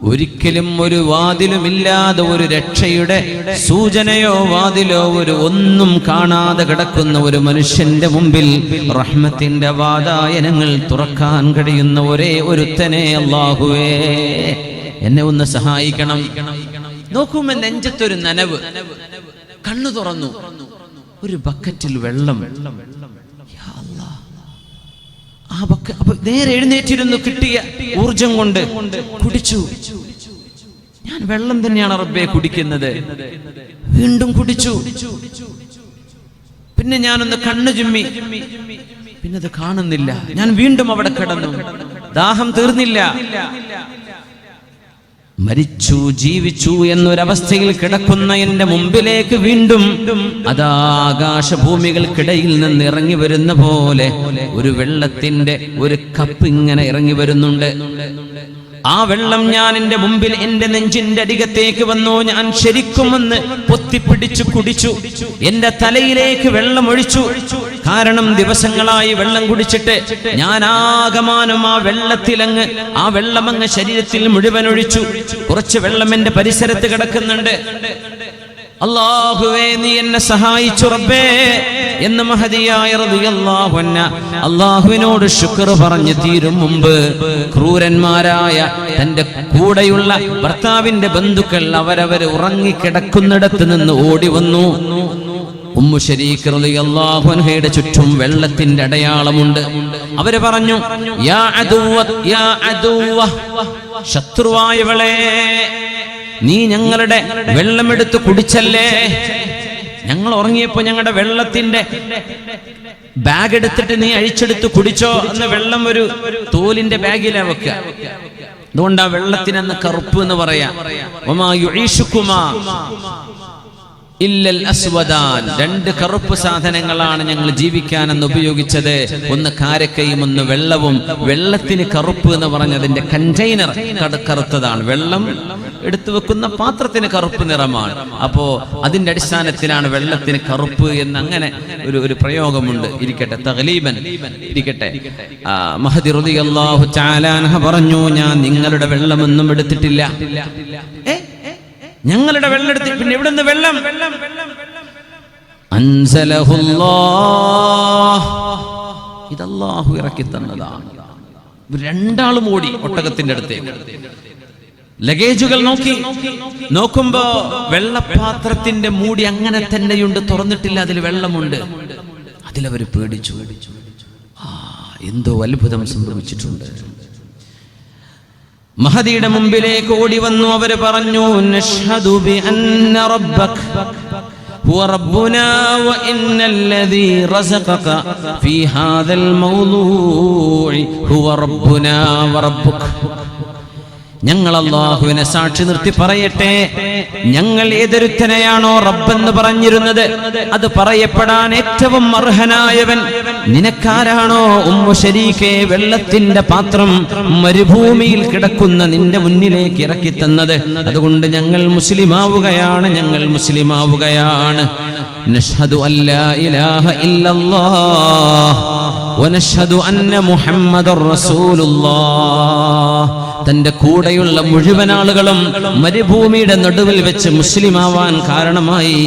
ഒരിക്കലും ഒരു വാതിലുമില്ലാതെ, ഒരു രക്ഷയുടെ സൂചനയോ വാതിലോ ഒന്നും കാണാതെ കിടക്കുന്ന ഒരു മനുഷ്യന്റെ മുമ്പിൽ റഹ്മത്തിന്റെ വാതായനങ്ങൾ തുറക്കാൻ കഴിയുന്ന ഒരേ ഒരുത്തനെ അല്ലാഹുവേ, എന്നെ ഒന്ന് സഹായിക്കണം. നോക്കുമ്പോ നെഞ്ചത്തൊരു നനവ്. കണ്ണു തുറന്നു, ഒരു ബക്കറ്റിൽ വെള്ളം. ആ അപ്പൊ നേരെ എഴുന്നേറ്റിരുന്നു. കിട്ടിയ ഊർജം കൊണ്ട് കുടിച്ചു. ഞാൻ വെള്ളം തന്നെയാണ് റബ്ബേ കുടിക്കുന്നത്. വീണ്ടും കുടിച്ചു. പിന്നെ ഞാനൊന്ന് കണ്ണു ചുമ്മി, പിന്നെ അത് കാണുന്നില്ല. ഞാൻ വീണ്ടും അവിടെ കിടന്നു. ദാഹം തീർന്നില്ല. മരിച്ചു ജീവിച്ചു എന്നൊരവസ്ഥയിൽ കിടക്കുന്ന എന്റെ മുമ്പിലേക്ക് വീണ്ടും അതാ ആകാശഭൂമികൾക്കിടയിൽ നിന്ന് ഇറങ്ങി വരുന്ന പോലെ ഒരു വെള്ളത്തിന്റെ ഒരു കപ്പ് ഇങ്ങനെ ഇറങ്ങി വരുന്നുണ്ട്. ആ വെള്ളം ഞാൻ എന്റെ മുമ്പിൽ എന്റെ നെഞ്ചിന്റെ അരികത്തേക്ക് വന്നു. ഞാൻ ശരിക്കും ഒന്ന് പൊത്തിപ്പിടിച്ചു കുടിച്ചു. എന്റെ തലയിലേക്ക് വെള്ളം ഒഴിച്ചു. കാരണം ദിവസങ്ങളായി വെള്ളം കുടിച്ചിട്ട് ഞാൻ ആകമാനം ആ വെള്ളത്തിലങ്ങ് ആ വെള്ളമങ്ങ് ശരീരത്തിൽ മുഴുവൻ ഒഴിച്ചു. കുറച്ച് വെള്ളം എന്റെ പരിസരത്ത് കിടക്കുന്നുണ്ട്. അല്ലാഹുവേ, നീ എന്നെ സഹായിച്ചു റബ്ബേ എന്ന് മഹദിയായ റളിയല്ലാഹു അൻഹ അല്ലാഹുവിനോട് ശുക്ർ പറഞ്ഞു തീരും മുമ്പ് ക്രൂരന്മാരായ തന്റെ കൂടെയുള്ള ഭർത്താവിന്റെ ബന്ധുക്കൾ അവരവർ ഉറങ്ങിക്കിടക്കുന്നിടത്ത് നിന്ന് ഓടി വന്നു. ഉമ്മു ശരീഖ് റളിയല്ലാഹു അൻഹയുടെ ചുറ്റും വെള്ളത്തിന്റെ അടയാളമുണ്ട്. അവര് പറഞ്ഞു, യാ അദുവ, യാ അദുവ, ശത്രുവായവളെ, നീ ഞങ്ങളുടെ വെള്ളമെടുത്ത് കുടിച്ചല്ലേ? ഞങ്ങൾ ഉറങ്ങിയപ്പോ ഞങ്ങളുടെ വെള്ളത്തിന്റെ ബാഗ് എടുത്തിട്ട് നീ അഴിച്ചെടുത്ത് കുടിച്ചോ? അന്ന് വെള്ളം ഒരു തോലിന്റെ ബാഗിലാ വെക്കുക. അതുകൊണ്ട് ആ വെള്ളത്തിനെന്ന് കറുപ്പ് എന്ന് പറയാ. ഇല്ലൽ അസ്വദാൻ, രണ്ട് കറുപ്പ് സാധനങ്ങളാണ് ഞങ്ങൾ ജീവിക്കാനെന്ന് ഉപയോഗിച്ചത്. ഒന്ന് കാരക്കയും ഒന്ന് വെള്ളവും. വെള്ളത്തിന് കറുപ്പ് എന്ന് പറഞ്ഞതിന്റെ കണ്ടെയ്നർ കറുത്തതാണ്, വെള്ളം എടുത്തു വെക്കുന്ന പാത്രത്തിന് കറുപ്പ് നിറമാണ്. അപ്പോ അതിന്റെ അടിസ്ഥാനത്തിലാണ് വെള്ളത്തിന് കറുപ്പ് എന്ന് അങ്ങനെ ഒരു പ്രയോഗമുണ്ട്. ഇരിക്കട്ടെ, തഗ്ലീബൻ ഇരിക്കട്ടെ. മഹദി റളിയല്ലാഹു തആല അൻഹ പറഞ്ഞു, ഞാൻ നിങ്ങളുടെ വെള്ളമൊന്നും എടുത്തിട്ടില്ല. ഞങ്ങളുടെ വെള്ളം എടുത്ത് പിന്നെ എവിടെ നിന്ന് വെള്ളം? അൻസലഹുല്ലാഹ്, ഇത് അല്ലാഹു ഇറക്കി തന്നതാണ്. രണ്ടാളും ഓടി ഒട്ടകത്തിന്റെ അടുത്തേക്ക്. ലഗേജുകൾ നോക്കുമ്പോ വെള്ളപാത്രത്തിന്റെ മൂടി അങ്ങനെ തന്നെയുണ്ട്, തുറന്നിട്ടില്ല, അതിൽ വെള്ളമുണ്ട്. അതിലവർ പേടിച്ചു. എന്തോ അത്ഭുതം സംഭവിച്ചിട്ടുണ്ട്. മഹദിയുടെ മുമ്പിലേക്ക് ഓടി വന്നു. അവര് പറഞ്ഞു, നഷ്ഹദു ബി അന്ന റബ്ബക ഹുവ റബ്ബുനാ വ ഇന്നല്ലദീ റസഖക ഫീ ഹാദൽ മൗളൂഇ ഹുവ റബ്ബുനാ വ റബ്ബുക. ഞങ്ങൾ അല്ലാഹുവിനെ സാക്ഷി നിർത്തി പറയട്ടെ, ഞങ്ങൾ ഏതൊരുത്തനെയാണോ റബ്ബെന്ന് പറഞ്ഞിരുന്നത് അത് പറയപ്പെടാൻ ഏറ്റവും അർഹനായവൻ നിനക്കാരാണോ ഉമ്മു ശരീക്കെ വെള്ളത്തിന്റെ പാത്രം മരുഭൂമിയിൽ കിടക്കുന്ന നിന്റെ മുന്നിലേക്ക് ഇറക്കി തന്നത്. അതുകൊണ്ട് ഞങ്ങൾ മുസ്ലിമാവുകയാണ്, ഞങ്ങൾ മുസ്ലിമാവുകയാണ്. നഷ്ഹദു അല്ലാ ഇലാഹ ഇല്ലല്ലാഹ് വനഷ്ഹദു അന്ന മുഹമ്മദർ റസൂലുള്ളാഹ്. തന്റെ കൂടെയുള്ള മുഴുവൻ ആളുകളും മരുഭൂമിയുടെ നടുവിൽ വെച്ച് മുസ്ലിമാവാൻ കാരണമായി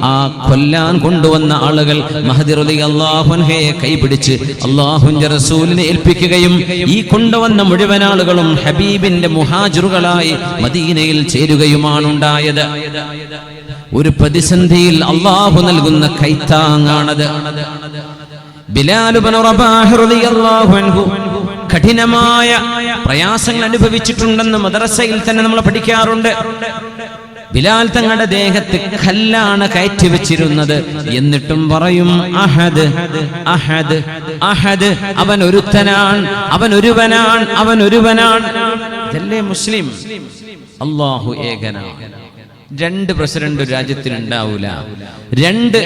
ആ കൊല്ലാൻ കൊണ്ടുവന്ന ആളുകൾ മഹദി റളിയല്ലാഹു അൻഹയെ കൈപിടിച്ച് അല്ലാഹുവിന്റെ റസൂലിനെ ഏൽപ്പിക്കുകയും ഈ കൊണ്ടുവന്ന മുഴുവൻ ആളുകളും ഹബീബിന്റെ മുഹാജിറുകളായി മദീനയിൽ ചേരുകയുമാണ് ഉണ്ടായത്. ഒരു പ്രതിസന്ധിയിൽ അല്ലാഹു നൽകുന്ന കൈത്താങ്ങാണത്. ബിലാൽ ഇബ്നു റബാഹ് റളിയല്ലാഹു അൻഹു കഠിനമായ പ്രയാസങ്ങൾ അനുഭവിച്ചിട്ടുണ്ടെന്ന് മദ്രസയിൽ തന്നെ നമ്മൾ പഠിക്കാറുണ്ട്. ബിലാൽ തങ്ങളുടെ ദേഹത്ത് കല്ലാണ് കയറ്റി വെച്ചിരുന്നത്. എന്നിട്ടും പറയും, അഹദ് അഹദ് അഹദ്, അവൻ ഒരുത്തനാണ്, അവൻ ഒരുവനാണ്, അവൻ ഒരുവനാണ്. ഇതല്ലേ മുസ്ലിം? അല്ലാഹു ഏകനാണ്. രണ്ട് പ്രസിഡന്റ് ഒരു രാജ്യത്തിന് ഉണ്ടാവൂല, രണ്ട്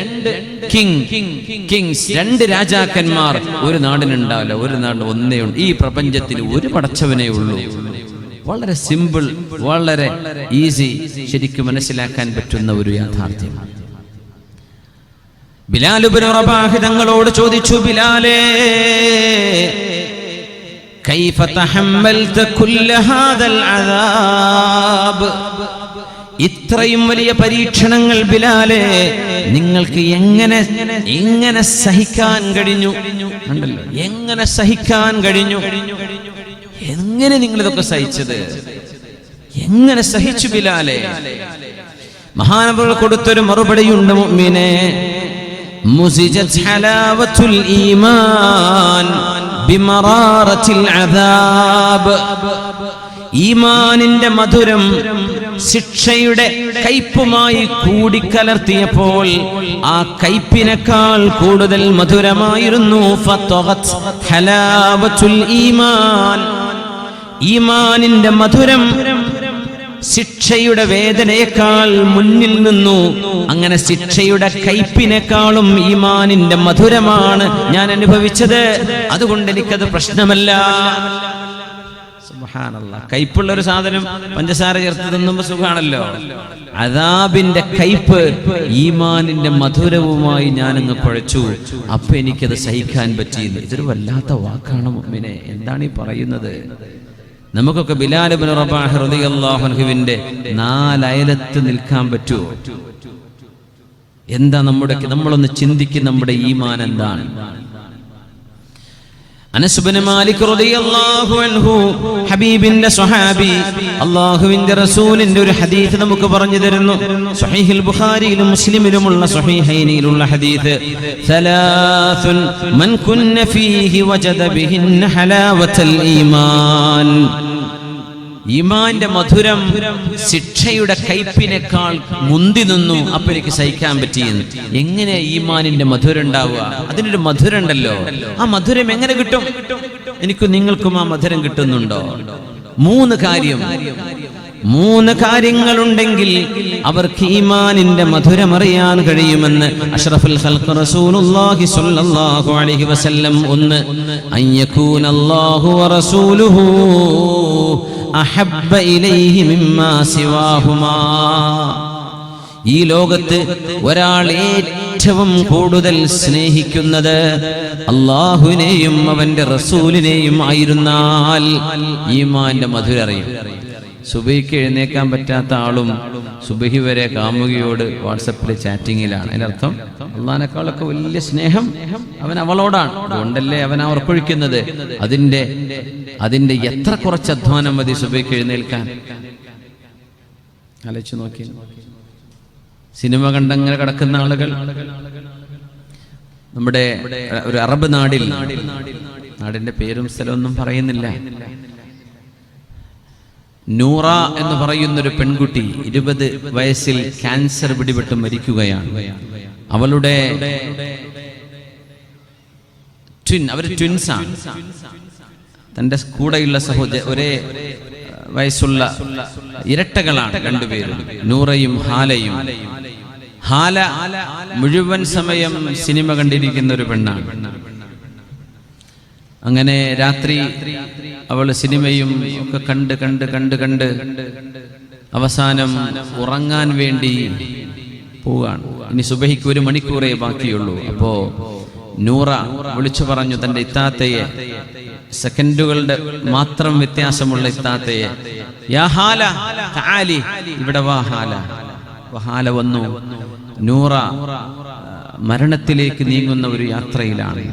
കിങ്സ്, രണ്ട് രാജാക്കന്മാർ ഒരു നാടിനുണ്ടാവില്ല. ഒരു നാട് ഒന്നേ ഉണ്ട്. ഈ പ്രപഞ്ചത്തിൽ ഒരു പടച്ചവനേ ഉള്ളൂ. വളരെ സിമ്പിൾ, വളരെ ഈസി, ശരിക്കും മനസ്സിലാക്കാൻ പറ്റുന്ന ഒരു യാഥാർത്ഥ്യം. ബിലാൽ ഇബ്നു റബാഹ് തങ്ങളോട് ചോദിച്ചു, ബിലാലേ കൈഫ തഹമ്മൽത കുല്ല ഹാദൽ അദാബ്, ഇത്രയും വലിയ പരീക്ഷണങ്ങൾ ബിലാലെ നിങ്ങൾക്ക് എങ്ങനെ സഹിക്കാൻ കഴിഞ്ഞു? ഉണ്ടല്ലോ, എങ്ങനെ സഹിക്കാൻ കഴിഞ്ഞു? എങ്ങനെ നിങ്ങൾ ഇതൊക്കെ സഹിച്ചത്? എങ്ങനെ സഹിച്ചു ബിലാലെ? മഹാനവറുകൾ കൊടുത്തൊരു മറുപടിയുണ്ട്, മുഅ്മിനേ, മുസിജത് ഹലാവത്തുൽ ഈമാൻ ബിമറാറത്തിൽ അദാബ്. ഈമാനിന്റെ മധുരം ശിക്ഷയുടെ കയ്പുമായി കൂടിക്കലർത്തിയപ്പോൾ ആ കയ്പിനേക്കാൾ കൂടുതൽ മധുരമായിരുന്നു ഫതഗത് ഹലാവത്തുൽ ഈമാൻ. ഈമാനിന്റെ മധുരം ശിക്ഷയുടെ വേദനയേക്കാൾ മുന്നിൽ നിന്നു. അങ്ങനെ ശിക്ഷയുടെ കയ്പിനേക്കാളും ഈമാനിന്റെ മധുരമാണ് ഞാൻ അനുഭവിച്ചത്. അതുകൊണ്ട് എനിക്കത് പ്രശ്നമല്ല. സുബ്ഹാനല്ലാഹ്. കയ്പുള്ള ഒരു സാധനം പഞ്ചസാര ചേർത്ത് തിന്നുമ്പോ സുഖാണല്ലോ. അദാബിന്റെ കയ്പ് ഈമാനിന്റെ മധുരവുമായി ഞാനങ്ങ് കുഴച്ചു. അപ്പൊ എനിക്കത് സഹിക്കാൻ പറ്റിയില്ല. ഇതൊരു വല്ലാത്ത വാക്കാണ് മുഅ്മിനെ. എന്താണ് ഈ പറയുന്നത്? നമുക്കൊക്കെ ബിലാൽ ഇബ്നു റബാഹ് റളിയല്ലാഹു അൻഹുവിന്റെ നാലയലത്ത് നിൽക്കാൻ പറ്റുമോ? എന്താ നമ്മളൊന്ന് ചിന്തിക്കും, നമ്മുടെ ഈമാൻ എന്താണ്? അനസ് ഇബ്നു മാലിക് റളിയല്ലാഹു അൻഹു, ഹബീബിന്റെ സ്വഹാബി, അല്ലാഹുവിന്റെ റസൂലിന്റെ ഒരു ഹദീസ് നമുക്ക് പറഞ്ഞു തരുന്നു. സ്വഹീഹുൽ ബുഖാരിയിലും മുസ്ലിമിലുമുള്ള സ്വഹീഹൈനിലുള്ള ഹദീസ്, സലാസുൻ മൻ കുന്ന ഫീഹി വജദ ബിഹിന്ന ഹലാവത്തുൽ ഈമാൻ. ഈമാന്റെ മധുരം ശിക്ഷയുടെ കയ്പിനേക്കാൾ മുന്തി നിന്നു. അപ്പൊ എനിക്ക് സഹിക്കാൻ പറ്റിയെന്ന്. എങ്ങനെ ഈമാനിന്റെ മധുരം ഉണ്ടാവുക? അതിനൊരു മധുരം ഉണ്ടല്ലോ. ആ മധുരം എങ്ങനെ കിട്ടും? എനിക്കും നിങ്ങൾക്കും ആ മധുരം കിട്ടുന്നുണ്ടോ? 3 കാര്യം. 3 കാര്യങ്ങളുണ്ടെങ്കിൽ അവർക്ക് ഈമാനിന്റെ മധുരമറിയാൻ കഴിയുമെന്ന് അഷ്റഫുൽ ഖൽഖ് റസൂലുള്ളാഹി സ്വല്ലല്ലാഹു അലൈഹി വസല്ലം. 1 അയ്യകൂനല്ലാഹു വറസൂലുഹു അഹബ്ബ ഇലൈഹി മിമ്മാ സിവാഹുമാ. ഈ ലോകത്ത് ഒരാൾ ഏറ്റവും കൂടുതൽ സ്നേഹിക്കുന്നത് അല്ലാഹുവിനെയും അവന്റെ റസൂലിനെയും ആയിരുന്നാൽ ഈമാന്റെ മധുരം അറിയും. സുബഹിക്ക് എഴുന്നേക്കാൻ പറ്റാത്ത ആളും സുബഹി വരെ കാമുകിയോട് വാട്സപ്പിൽ ചാറ്റിങ്ങിലാണ്. അതിനർത്ഥം അള്ളാഹിനേക്കാളൊക്കെ വലിയ സ്നേഹം അവൻ അവളോടാണ്. അതുകൊണ്ടല്ലേ അവൻ ഉറക്കൊഴിക്കുന്നത്. അതിന്റെ എത്ര കുറച്ച് അധ്വാനം മതി സുബഹിക്ക് എഴുന്നേൽക്കാൻ. ആലോചിച്ച് നോക്കി. സിനിമ കണ്ടങ്ങനെ കിടക്കുന്ന ആളുകൾ നമ്മുടെ ഒരു അറബ് നാടിന്റെ പേരും സ്ഥലമൊന്നും പറയുന്നില്ല, നൂറ എന്ന് പറയുന്നൊരു പെൺകുട്ടി 20 വയസ്സിൽ ക്യാൻസർ പിടിപെട്ട് മരിക്കുകയാണ്. അവളുടെ അവര് ട്വിൻസാണ്. തന്റെ കൂടെയുള്ള ഒരേ വയസ്സുള്ള ഇരട്ടകളാണ് രണ്ടുപേരും, നൂറയും ഹാലയും. ഹാല മുഴുവൻ സമയം സിനിമ കണ്ടിരിക്കുന്ന ഒരു പെണ്ണാണ്. അങ്ങനെ രാത്രി അവൾ സിനിമയും ഒക്കെ കണ്ട് അവസാനം ഉറങ്ങാൻ വേണ്ടി പോവുകയാണ്. ഇനി സുബഹിക്ക് 1 മണിക്കൂറേ ബാക്കിയുള്ളൂ. അപ്പോ നൂറ വിളിച്ചു പറഞ്ഞു തന്റെ ഇത്താത്തയെ, സെക്കൻഡുകളുടെ മാത്രം വ്യത്യാസമുള്ള ഇത്താത്തയെ, യാ ഹാല തആലി, ഇവിടെ വാ ഹാല. ഹാല വന്നു. നൂറ മരണത്തിലേക്ക് നീങ്ങുന്ന ഒരു യാത്രയിലാണ്.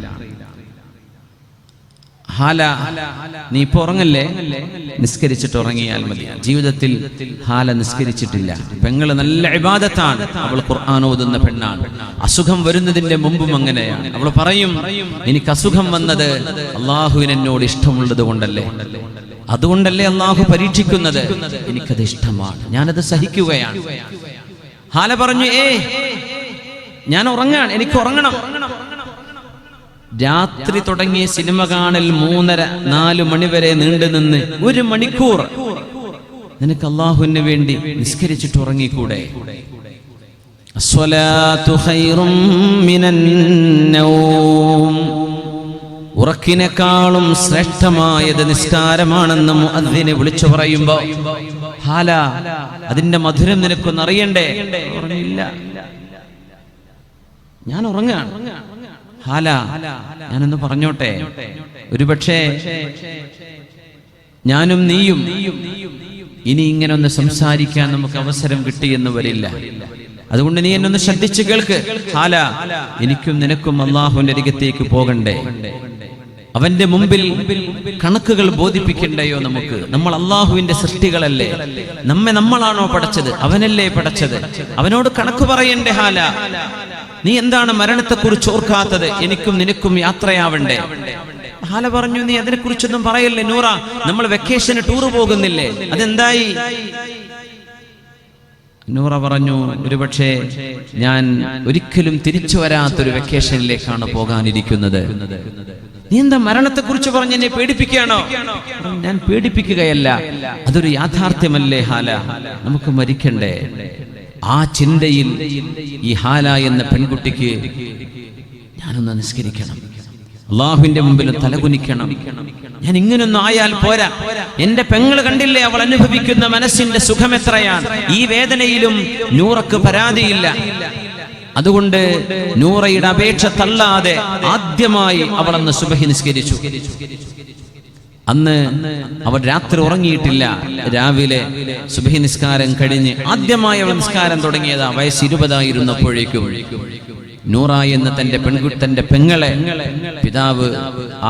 ഹാല, നീ ഇപ്പൊ ഉറങ്ങല്ലേ, നിസ്കരിച്ചിട്ട് ഉറങ്ങിയാൽ മതി. ജീവിതത്തിൽ ഹാല നിസ്കരിച്ചിട്ടില്ല. പെങ്ങള് നല്ല ഇബാദത്താണ്. അവൾ ഖുർആൻ ഓതുന്ന പെണ്ണാണ്. അസുഖം വരുന്നതിന്റെ മുമ്പും അങ്ങനെയാണ്. അവൾ പറയും, എനിക്ക് അസുഖം വന്നത് അള്ളാഹുവിന് എന്നോട് ഇഷ്ടമുള്ളത് കൊണ്ടല്ലേ, അതുകൊണ്ടല്ലേ അള്ളാഹു പരീക്ഷിക്കുന്നത്. എനിക്കത് ഇഷ്ടമാണ്, ഞാനത് സഹിക്കുകയാണ്. ഹാല പറഞ്ഞു, ഞാൻ ഉറങ്ങാണ്, എനിക്ക് ഉറങ്ങണം. രാത്രി തുടങ്ങിയ സിനിമ കാണൽ 3:30-4 മണി വരെ നീണ്ടു നിന്ന് 1 മണിക്കൂർ നിനക്ക് അല്ലാഹുവിന് വേണ്ടി നിസ്കരിച്ചിട്ട് ഉറങ്ങിക്കൂടെ? അസ്സലാത്തു ഖൈറും മിനൻ നൗം, ഉറക്കിനേക്കാളും ശ്രേഷ്ഠമായത് നിസ്കാരമാണെന്ന് മുഅദ്ദിന് വിളിച്ചു പറയുമ്പോ ഹാല, അതിന്റെ മധുരം നിനക്കൊന്ന് അറിയണ്ടേ? പറഞ്ഞില്ല, ഞാൻ ഉറങ്ങാണ്. ഹാല, ഞാനൊന്ന് പറഞ്ഞോട്ടെ, ഒരുപക്ഷേ ഞാനും നീയും ഇനി ഇങ്ങനെ ഒന്ന് സംസാരിക്കാൻ നമുക്ക് അവസരം കിട്ടിയെന്ന് വരില്ല. അതുകൊണ്ട് നീ എന്നൊന്ന് ശ്രദ്ധിച്ചു കേൾക്ക്. ഹാല, എനിക്കും നിനക്കും അള്ളാഹുവിന്റെ അരികത്തേക്ക് പോകണ്ടേ? അവന്റെ മുമ്പിൽ കണക്കുകൾ ബോധിപ്പിക്കണ്ടയോ നമുക്ക്? നമ്മൾ അള്ളാഹുവിന്റെ സൃഷ്ടികളല്ലേ? നമ്മളാണോ പടച്ചത്? അവനല്ലേ പടച്ചത്? അവനോട് കണക്ക് പറയണ്ടേ? ഹാല, നീ എന്താണ് മരണത്തെക്കുറിച്ച് ഓർക്കാത്തത്? എനിക്കും നിനക്കും യാത്രയാവണ്ടേ? ഹാല പറഞ്ഞു, നീ അതിനെക്കുറിച്ചൊന്നും പറയല്ലേ നൂറ, നമ്മൾ വെക്കേഷന് ടൂർ പോകുന്നില്ലേ, അതെന്തായി? നൂറ പറഞ്ഞു, ഒരുപക്ഷെ ഞാൻ ഒരിക്കലും തിരിച്ചു വരാത്തൊരു വെക്കേഷനിലേക്കാണ് പോകാനിരിക്കുന്നത്. നീ എന്താ മരണത്തെക്കുറിച്ച് പറഞ്ഞ് എന്നെ പേടിപ്പിക്കുകയാണോ? ഞാൻ പേടിപ്പിക്കുകയല്ല, അതൊരു യാഥാർത്ഥ്യമല്ലേ ഹാല, നമുക്ക് മരിക്കണ്ടേ? ആ ചിന്തയിൽ ഈ ഹാല എന്ന പെൺകുട്ടിക്ക് ഞാനൊന്ന് നിസ്കരിക്കണം, അള്ളാഹുവിന്റെ മുമ്പിൽ തലകുനിക്കണം. ഞാൻ ഇങ്ങനൊന്നും ആയാൽ പോരാ. എന്റെ പെങ്ങള് കണ്ടില്ലേ അവൾ അനുഭവിക്കുന്ന മനസ്സിന്റെ സുഖം എത്രയാണ്? ഈ വേദനയിലും നൂറക്ക് പരാതിയില്ല. അതുകൊണ്ട് നൂറയുടെ അപേക്ഷ തള്ളാതെ ആദ്യമായി അവൾ അന്ന് സുബഹി നിസ്കരിച്ചു. അന്ന് അവൾ രാത്രി ഉറങ്ങിയിട്ടില്ല. രാവിലെ സുബഹി നിസ്കാരം കഴിഞ്ഞ് ആദ്യമായി അവൾ നിസ്കാരം തുടങ്ങിയതാ. വയസ്സ് 20 ആയിരുന്നപ്പോഴേക്കും നൂറ എന്ന തന്റെ പെങ്ങളെ പിതാവ്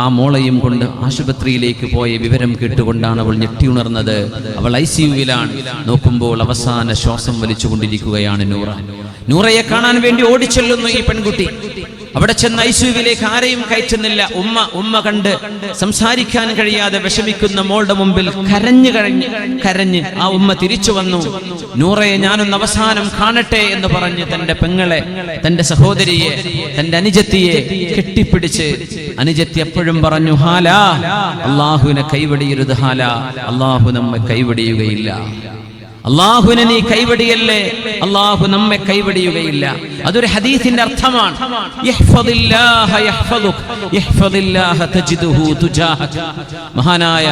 ആ മോളയും കൊണ്ട് ആശുപത്രിയിലേക്ക് പോയ വിവരം കേട്ടുകൊണ്ടാണ് അവൾ ഞെട്ടിയുണർന്നത്. അവൾ ICUവിലാണ്. നോക്കുമ്പോൾ അവസാന ശ്വാസം വലിച്ചുകൊണ്ടിരിക്കുകയാണ് നൂറ. നൂറയെ കാണാൻ വേണ്ടി ഓടിച്ചെല്ലുന്നു ഈ പെൺകുട്ടി. അവിടെ ചെന്ന് ICUവിലേക്ക് ആരെയും കയറ്റുന്നില്ല. ഉമ്മ കണ്ട് സംസാരിക്കാൻ കഴിയാതെ വിഷമിക്കുന്ന മോളുടെ മുമ്പിൽ കരഞ്ഞ് ആ ഉമ്മ തിരിച്ചു വന്നു. നൂറയെ ഞാനൊന്ന് അവസാനം കാണട്ടെ എന്ന് പറഞ്ഞ് തന്റെ പെങ്ങളെ, തന്റെ സഹോദരിയെ, തന്റെ അനുജത്തിയെ കെട്ടിപ്പിടിച്ച് അനുജത്തി എപ്പോഴും പറഞ്ഞു, ഹാല, അള്ളാഹുവിനെ കൈവടിയരുത് ഹാല, അള്ളാഹു നമ്മെ കൈവടിയുകയില്ല. അള്ളാഹുവിനെ നീ കൈവടിയല്ലേ, അള്ളാഹു നമ്മെ കൈവടിയുകയില്ല. അതൊരു ഹദീസിന്റെ അർത്ഥമാണ്. മഹാനായ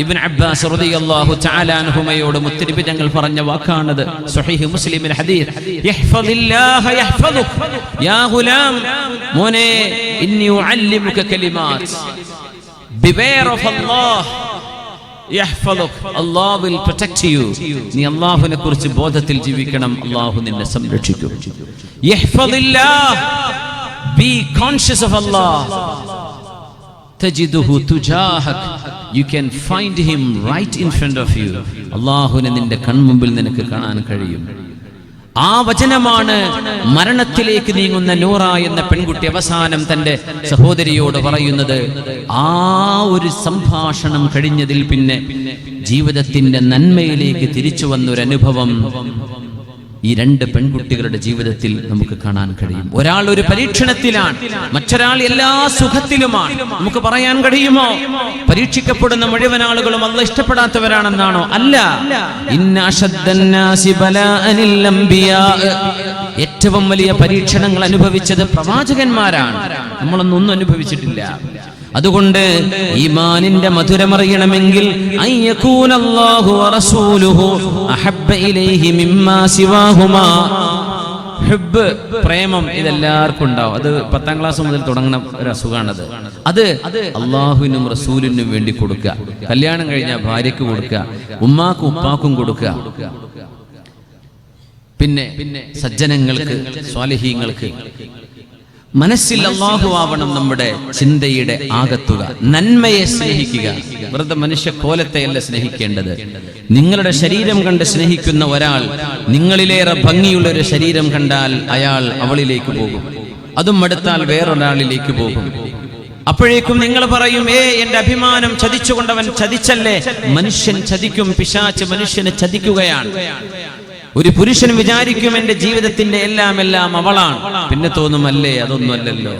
ഇബ്നു അബ്ബാസ് റളിയല്ലാഹു തആല അൻഹുമയോട് മുത്തനബി തങ്ങൾ പറഞ്ഞ വാക്കാണത്. സ്വഹീഹ് മുസ്ലിമിലെ ഹദീസ്. യഹ്ഫദില്ലാഹ യഹ്ഫദുക യാ ഗുലാം, മോനെ, ഇന്നി ഉഅല്ലിമുക കലിമാത്ത്, beware of Allah, Allah will protect you. നീ അല്ലാഹുവിനെ കുറിച്ച് ബോധത്തിൽ ജീവിക്കണം, അല്ലാഹു നിന്നെ സംരക്ഷിക്കും. Be conscious of Allah. തജിദുഹു തുജാഹക്, you can find him right in front of you. അല്ലാഹുവിനെ നിന്റെ കൺമുമ്പിൽ നിനക്ക് കാണാൻ കഴിയും. ആ വചനമാണ് മരണത്തിലേക്ക് നീങ്ങുന്ന നൂറ എന്ന പെൺകുട്ടി അവസാനം തന്റെ സഹോദരിയോട് പറയുന്നത്. ആ ഒരു സംഭാഷണം കഴിഞ്ഞതിൽ പിന്നെ ജീവിതത്തിന്റെ നന്മയിലേക്ക് തിരിച്ചു വന്നൊരനുഭവം ഈ രണ്ട് പെൺകുട്ടികളുടെ ജീവിതത്തിൽ നമുക്ക് കാണാൻ കഴിയും. ഒരാൾ ഒരു പരീക്ഷണത്തിലാണ്, മറ്റൊരാൾ എല്ലാ സുഖത്തിലുമാണ്. നമുക്ക് പറയാൻ കഴിയുമോ പരീക്ഷിക്കപ്പെടുന്ന മുഴുവൻ ആളുകളും അല്ലാഹ് ഇഷ്ടപ്പെടാത്തവരാണെന്നാണോ? അല്ല. ഇന്ന അശദ്ദന്നാസി ബലാഅനിൽ അംബിയാ, ഏറ്റവും വലിയ പരീക്ഷണങ്ങൾ അനുഭവിച്ചത് പ്രവാചകന്മാരാണ്. നമ്മളൊന്നും അനുഭവിച്ചിട്ടില്ല. അതുകൊണ്ട് ഈമാനിന്റെ മധുരമറിയണമെങ്കിൽ അയ്യകൂനല്ലാഹു വറസൂലുഹു അഹബ്ബ ഇലൈഹി മിമ്മാ സിവാഹുമാ. ഹുബ്ബ്, പ്രേമം, ഇതെല്ലാവർക്കും ഉണ്ടാവും. അത് 10ാം ക്ലാസ് മുതൽ തുടങ്ങുന്ന ഒരു അസുഖമാണത്. അത് അള്ളാഹുവിനും റസൂലിനും വേണ്ടി കൊടുക്കുക. കല്യാണം കഴിഞ്ഞാൽ ഭാര്യയ്ക്ക് കൊടുക്കുക, ഉമ്മാക്കും ഉപ്പാക്കും കൊടുക്കുക, പിന്നെ സജ്ജനങ്ങൾക്ക്, സ്വാലിഹീങ്ങൾക്ക്. മനസ്സിൽ അല്ലാഹു ആവണം നമ്മുടെ ചിന്തയുടെ ആകത്തുക. നന്മയെ സ്നേഹിക്കുക. വെറുതെ മനുഷ്യ കോലത്തെയല്ല സ്നേഹിക്കേണ്ടത്. നിങ്ങളുടെ ശരീരം കണ്ട് സ്നേഹിക്കുന്ന ഒരാൾ നിങ്ങളിലേറെ ഭംഗിയുള്ള ഒരു ശരീരം കണ്ടാൽ അയാൾ അവളിലേക്ക് പോകും. അതും അടുത്താൽ വേറൊരാളിലേക്ക് പോകും. അപ്പോഴേക്കും നിങ്ങൾ പറയും, എന്റെ അഭിമാനം ചതിച്ചുകൊണ്ടവൻ ചതിച്ചല്ലേ. മനുഷ്യൻ ചതിക്കും, പിശാച് മനുഷ്യനെ ചതിക്കുകയാണ്. ഒരു പുരുഷൻ വിചാരിക്കും എന്റെ ജീവിതത്തിന്റെ എല്ലാം അവളാണ്. പിന്നെ തോന്നുമല്ലേ അതൊന്നുമല്ലല്ലോ.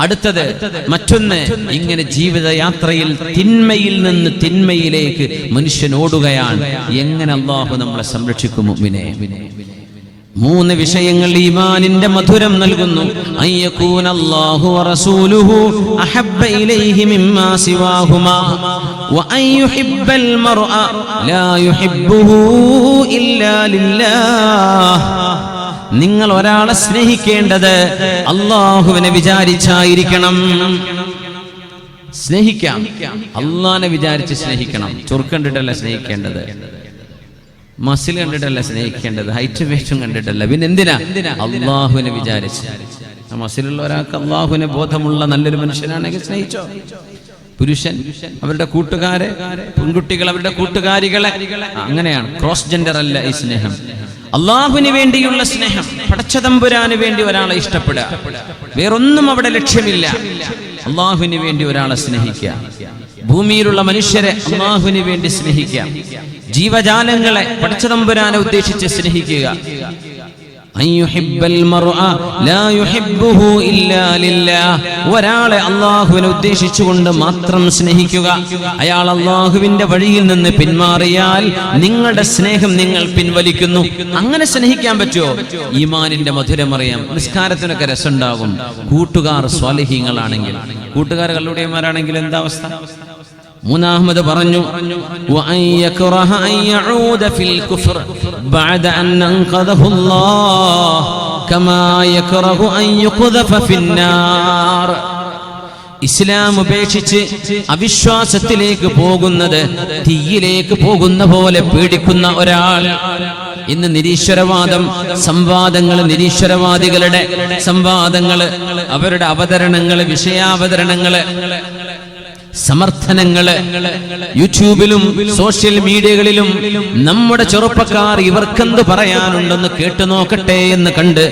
അടുത്തത് മറ്റൊന്ന്, ഇങ്ങനെ ജീവിതയാത്രയിൽ തിന്മയിൽ നിന്ന് തിന്മയിലേക്ക് മനുഷ്യൻ ഓടുകയാണ്. എങ്ങനെ അല്ലാഹു നമ്മളെ സംരക്ഷിക്കും മുഅ്മിനേ? 3 വിഷയങ്ങൾ ഈമാനിന്റെ മധുരം നൽകുന്നു. അയ്യകൂനല്ലാഹു വറസൂലുഹു അഹബ്ബ ഇലൈഹി മിമ്മാ സിവാഹുമാ വ അയ്യുഹിബ്ബൽ മർഅ ലാ യുഹിബ്ബുഹു ഇല്ലാ ലില്ലാഹ്. നിങ്ങൾ ഒരാളെ സ്നേഹിക്കേണ്ടത് അല്ലാഹുവിനെ വിചാരിച്ചായിരിക്കണം. സ്നേഹിക്കാം, അല്ലാഹുവിനെ വിചാരിച്ച് സ്നേഹിക്കണം. ചുർക്കണ്ടിട്ടല്ല സ്നേഹിക്കേണ്ടത്, മസിൽ കണ്ടിട്ടല്ല സ്നേഹിക്കേണ്ടത്, ഹൈറ്റ് വെയിറ്റും കണ്ടിട്ടല്ല. പിന്നെ എന്തിനാ? അള്ളാഹുവിനെ വിചാരിച്ച്. മസിലുള്ള ഒരാൾക്ക് അള്ളാഹുവിനെ ബോധമുള്ള നല്ലൊരു മനുഷ്യനാണെങ്കിൽ സ്നേഹിച്ചോ. പുരുഷൻ അവരുടെ കൂട്ടുകാരെ, പെൺകുട്ടികൾ അവരുടെ കൂട്ടുകാരികളെ, അങ്ങനെയാണ്. ക്രോസ് ജെൻഡർ അല്ല ഈ സ്നേഹം. അള്ളാഹുവിന് വേണ്ടിയുള്ള സ്നേഹം. പടച്ചതമ്പുരാന് വേണ്ടി ഒരാളെ ഇഷ്ടപ്പെടുക, വേറൊന്നും അവിടെ ലക്ഷ്യമില്ല. അള്ളാഹുവിന് വേണ്ടി ഒരാളെ സ്നേഹിക്കുക. ഭൂമിയിലുള്ള മനുഷ്യരെ അള്ളാഹുവിന് വേണ്ടി സ്നേഹിക്കുക. ജീവജാലങ്ങളെ പടച്ചതമ്പുരാനെ ഉദ്ദേശിച്ച് സ്നേഹിക്കുക. ഒരാളെ അള്ളാഹുവിനെ ഉദ്ദേശിച്ചുകൊണ്ട് മാത്രം സ്നേഹിക്കുക. അയാൾ അള്ളാഹുവിന്റെ വഴിയിൽ നിന്ന് പിന്മാറിയാൽ നിങ്ങളുടെ സ്നേഹം നിങ്ങൾ പിൻവലിക്കുന്നു. അങ്ങനെ സ്നേഹിക്കാൻ പറ്റുമോ? ഈമാനിന്റെ മധുരമറിയാം. നിസ്കാരത്തിനൊക്കെ രസമുണ്ടാകും. കൂട്ടുകാർ സ്വാലിഹീങ്ങളാണെങ്കിൽ, കൂട്ടുകാർ കള്ളുടിയന്മാരാണെങ്കിൽ എന്താ അവസ്ഥ? മൂന്നാമത് പറഞ്ഞു, ഇസ്ലാം ഉപേക്ഷിച്ച് അവിശ്വാസത്തിലേക്ക് പോകുന്നത് തീയിലേക്ക് പോകുന്ന പോലെ പേടിക്കുന്ന ഒരാൾ. ഇന്ന് നിരീശ്വരവാദം, സംവാദങ്ങൾ, നിരീശ്വരവാദികളുടെ സംവാദങ്ങൾ, അവരുടെ അവതരണങ്ങൾ, വിഷയാവതരണങ്ങൾ, സമർത്ഥനങ്ങള് യൂട്യൂബിലും സോഷ്യൽ മീഡിയകളിലും നമ്മുടെ ചെറുപ്പക്കാർ ഇവർക്കെന്ത് പറയാനുണ്ടെന്ന് കേട്ടു നോക്കട്ടെ എന്ന് കണ്ട്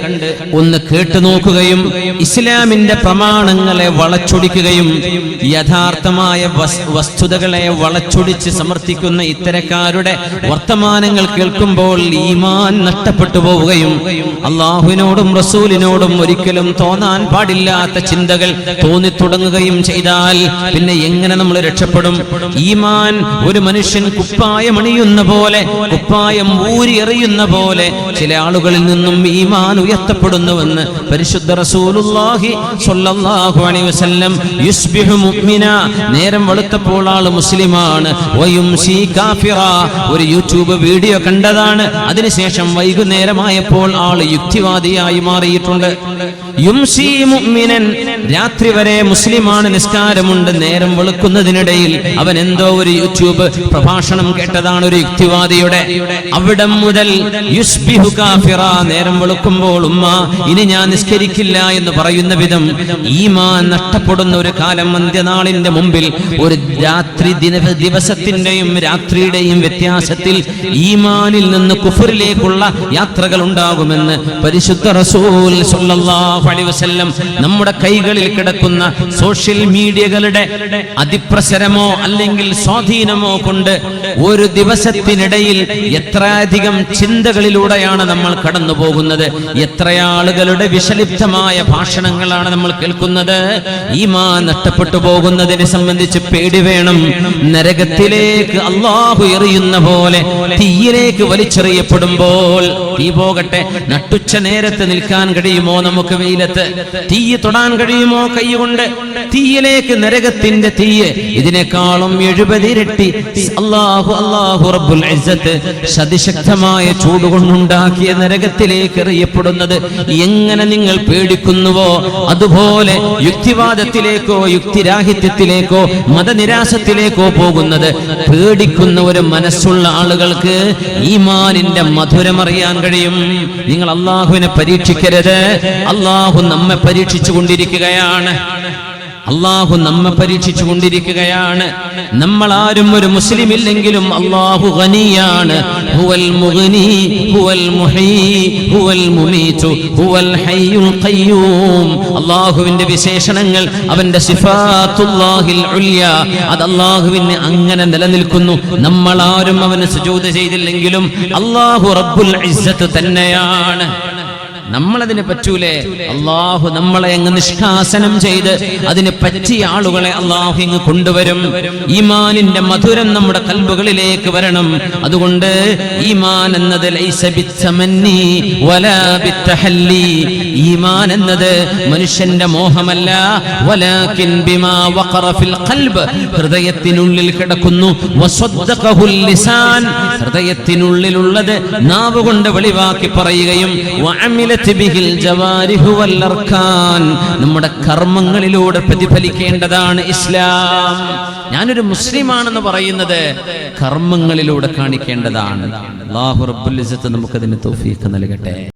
ഒന്ന് കേട്ടു നോക്കുകയും ഇസ്ലാമിന്റെ പ്രമാണങ്ങളെ വളച്ചൊടിക്കുകയും യഥാർത്ഥമായ വസ്തുതകളെ വളച്ചൊടിച്ച് സമർത്ഥിക്കുന്ന ഇത്തരക്കാരുടെ വർത്തമാനങ്ങൾ കേൾക്കുമ്പോൾ ഈമാൻ നഷ്ടപ്പെട്ടു പോവുകയും അള്ളാഹുവിനോടും റസൂലിനോടും ഒരിക്കലും തോന്നാൻ പാടില്ലാത്ത ചിന്തകൾ തോന്നിത്തുടങ്ങുകയും ചെയ്താൽ പിന്നെ എങ്ങനെ നമ്മൾ രക്ഷപ്പെടും? ഈമാൻ ഒരു മനുഷ്യൻ കുപ്പായം അണിയുന്ന പോലെ, കുപ്പായം ഊരി എറിയുന്ന പോലെ ചില ആളുകളിൽ നിന്നും ഈമാൻ ഉയർത്തപ്പെടുന്നുവെന്ന് പരിശുദ്ധ റസൂലുള്ളാഹി സ്വല്ലല്ലാഹു അലൈഹി വസല്ലം. യുസ്ബിഹു മുഅ്മിന, നേരം വെളുത്തപ്പോൾ ആള് മുസ്ലിമാണ്, വയുംസി കാഫിറ, ഒരു യൂട്യൂബ് വീഡിയോ കണ്ടതാണ്, അതിനുശേഷം വൈകുന്നേരമായപ്പോൾ ആള് യുക്തിവാദിയായി മാറിയിട്ടുണ്ട്. യുംസി മുഅ്മിനൻ, രാത്രി വരെ മുസ്ലിമാണ്, നിസ്കാരമുണ്ട്, നേരം വെളുക്കുന്നതിനിടയിൽ അവൻ എന്തോ ഒരു യൂട്യൂബ് പ്രഭാഷണം കേട്ടതാണ് ഒരു യുക്തിവാദിയുടെ. അവിടം മുതൽ യുസ്ബിഹു കാഫിറ, നേരം വെളുക്കുമ്പോൾ ഉമ്മ ഇനി ഞാൻ നിസ്കരിക്കില്ല എന്ന് പറയുന്ന വിധം ഈമാൻ നഷ്ടപ്പെടുന്ന ഒരു കാലം അന്ത്യനാളിന്റെ മുമ്പിൽ. ഒരു രാത്രി ദിവസത്തിന്റെയും രാത്രിയുടെയും വ്യത്യാസത്തിൽ ഈമാനിൽ നിന്ന് കുഫറിലേക്കുള്ള യാത്രകൾ ഉണ്ടാകുമെന്ന് പരിശുദ്ധ റസൂൽ സ്വല്ലല്ലാഹു അലൈഹി വസല്ലം. നമ്മുടെ കൈകളിൽ കിടക്കുന്ന സോഷ്യൽ മീഡിയകളുടെ അതിപ്രസരമോ അല്ലെങ്കിൽ സ്വാധീനമോ കൊണ്ട് ഒരു ദിവസത്തിനിടയിൽ എത്രയധികം ചിന്തകളിലൂടെയാണ് നമ്മൾ കടന്നു പോകുന്നത്, എത്ര ആളുകളുടെ വിഷലിപ്തമായ ഭാഷണങ്ങളാണ് നമ്മൾ കേൾക്കുന്നത്. ഈമാൻ നഷ്ടപ്പെട്ടു പോകുന്നതിനെ സംബന്ധിച്ച് പേടി വേണം. നരകത്തിലേക്ക് അള്ളാഹു എറിയുന്ന പോലെ തീയിലേക്ക് വലിച്ചെറിയപ്പെടുമ്പോൾ, തീ പോകട്ടെ, നട്ടുച്ച നേരത്ത് നിൽക്കാൻ കഴിയുമോ നമുക്ക്? വെയിലത്ത് തീ തൊടാൻ കഴിയുമോ കൈകൊണ്ട്? തീയിലേക്ക്, നരകത്തിന്റെ തീയ് ഇതിനേക്കാളും 70 ഇരട്ടി അല്ലാഹു റബ്ബുൽ ഇസ്സത്ത് അതിശക്തമായ ചൂടുകൊണ്ടുണ്ടാക്കിയ നരകത്തിലേക്ക് എറിയപ്പെടുന്നത് എങ്ങനെ നിങ്ങൾ പേടിക്കുന്നുവോ അതുപോലെ യുക്തിവാദത്തിലേക്കോ യുക്തിരാഹിത്യത്തിലേക്കോ മതനിരാസത്തിലേക്കോ പോകുന്നത് പേടിക്കുന്ന ഒരു മനസ്സുള്ള ആളുകൾക്ക് ഈമാനിന്റെ മധുരമറിയാൻ കഴിയും. നിങ്ങൾ അള്ളാഹുവിനെ പരീക്ഷിക്കരുത്. അള്ളാഹു നമ്മെ പരീക്ഷിച്ചു കൊണ്ടിരിക്കുകയാണ്. അള്ളാഹു നമ്മെ പരീക്ഷിച്ചു കൊണ്ടിരിക്കുകയാണ്. നമ്മൾ ആരും ഒരു മുസ്ലിം ഇല്ലെങ്കിലും അള്ളാഹു ഗനിയാണ്. ഹുവൽ മുഗ്നി ഹുവൽ മുഹീ ഹുവൽ മുമീതു ഹുവൽ ഹയ്യുൽ ഖയ്യൂം. അള്ളാഹുവിന്റെ വിശേഷണങ്ങൾ, അവന്റെ സിഫാത്തുല്ലാഹിൽ ഉല്യ, അത് അള്ളാഹുവിന് അങ്ങനെ നിലനിൽക്കുന്നു. നമ്മൾ ആരും അവന് സുജൂദ് ചെയ്തില്ലെങ്കിലും അള്ളാഹു റബ്ബുൽ ഇസ്സത്ത് തന്നെയാണ്. നമ്മളതിനെ പറ്റൂലേ? അള്ളാഹു നമ്മളെ അങ്ങ് നിഷ്കാസനം ചെയ്ത് അതിനെ പറ്റിയ ആളുകളെ അള്ളാഹു ഇങ്ങ് കൊണ്ടുവരും. ഈമാനിന്റെ മധുരം നമ്മുടെ കൽബുകളിലേക്ക് വരണം. അതുകൊണ്ട് ഈമാൻ എന്നത് ലൈസ ബിത്തമന്നി വലാ ബിത്തഹല്ലി, ഈമാൻ എന്നത് മനുഷ്യന്റെ മോഹമല്ല, വലാകിൻ ബിമാ വഖറ ഫിൽ ഖൽബ്, ഹൃദയത്തിനുള്ളിൽ കിടക്കുന്നു. വസദ്ദഖഹുൽ ലിസാൻ, ഹൃദയത്തിനുള്ളിലുള്ളത് നാവ് കൊണ്ട് വെളിവാക്കി പറയുകയും വഅമില നമ്മുടെ കർമ്മങ്ങളിലൂടെ പ്രതിഫലിക്കേണ്ടതാണ് ഇസ്ലാം. ഞാനൊരു മുസ്ലിമാണെന്ന് പറയുന്നത് കർമ്മങ്ങളിലൂടെ കാണിക്കേണ്ടതാണ്. അല്ലാഹു റബ്ബുൽ ഇസ്സത്ത് നമുക്കതിന് തൗഫീഖ് നൽകട്ടെ.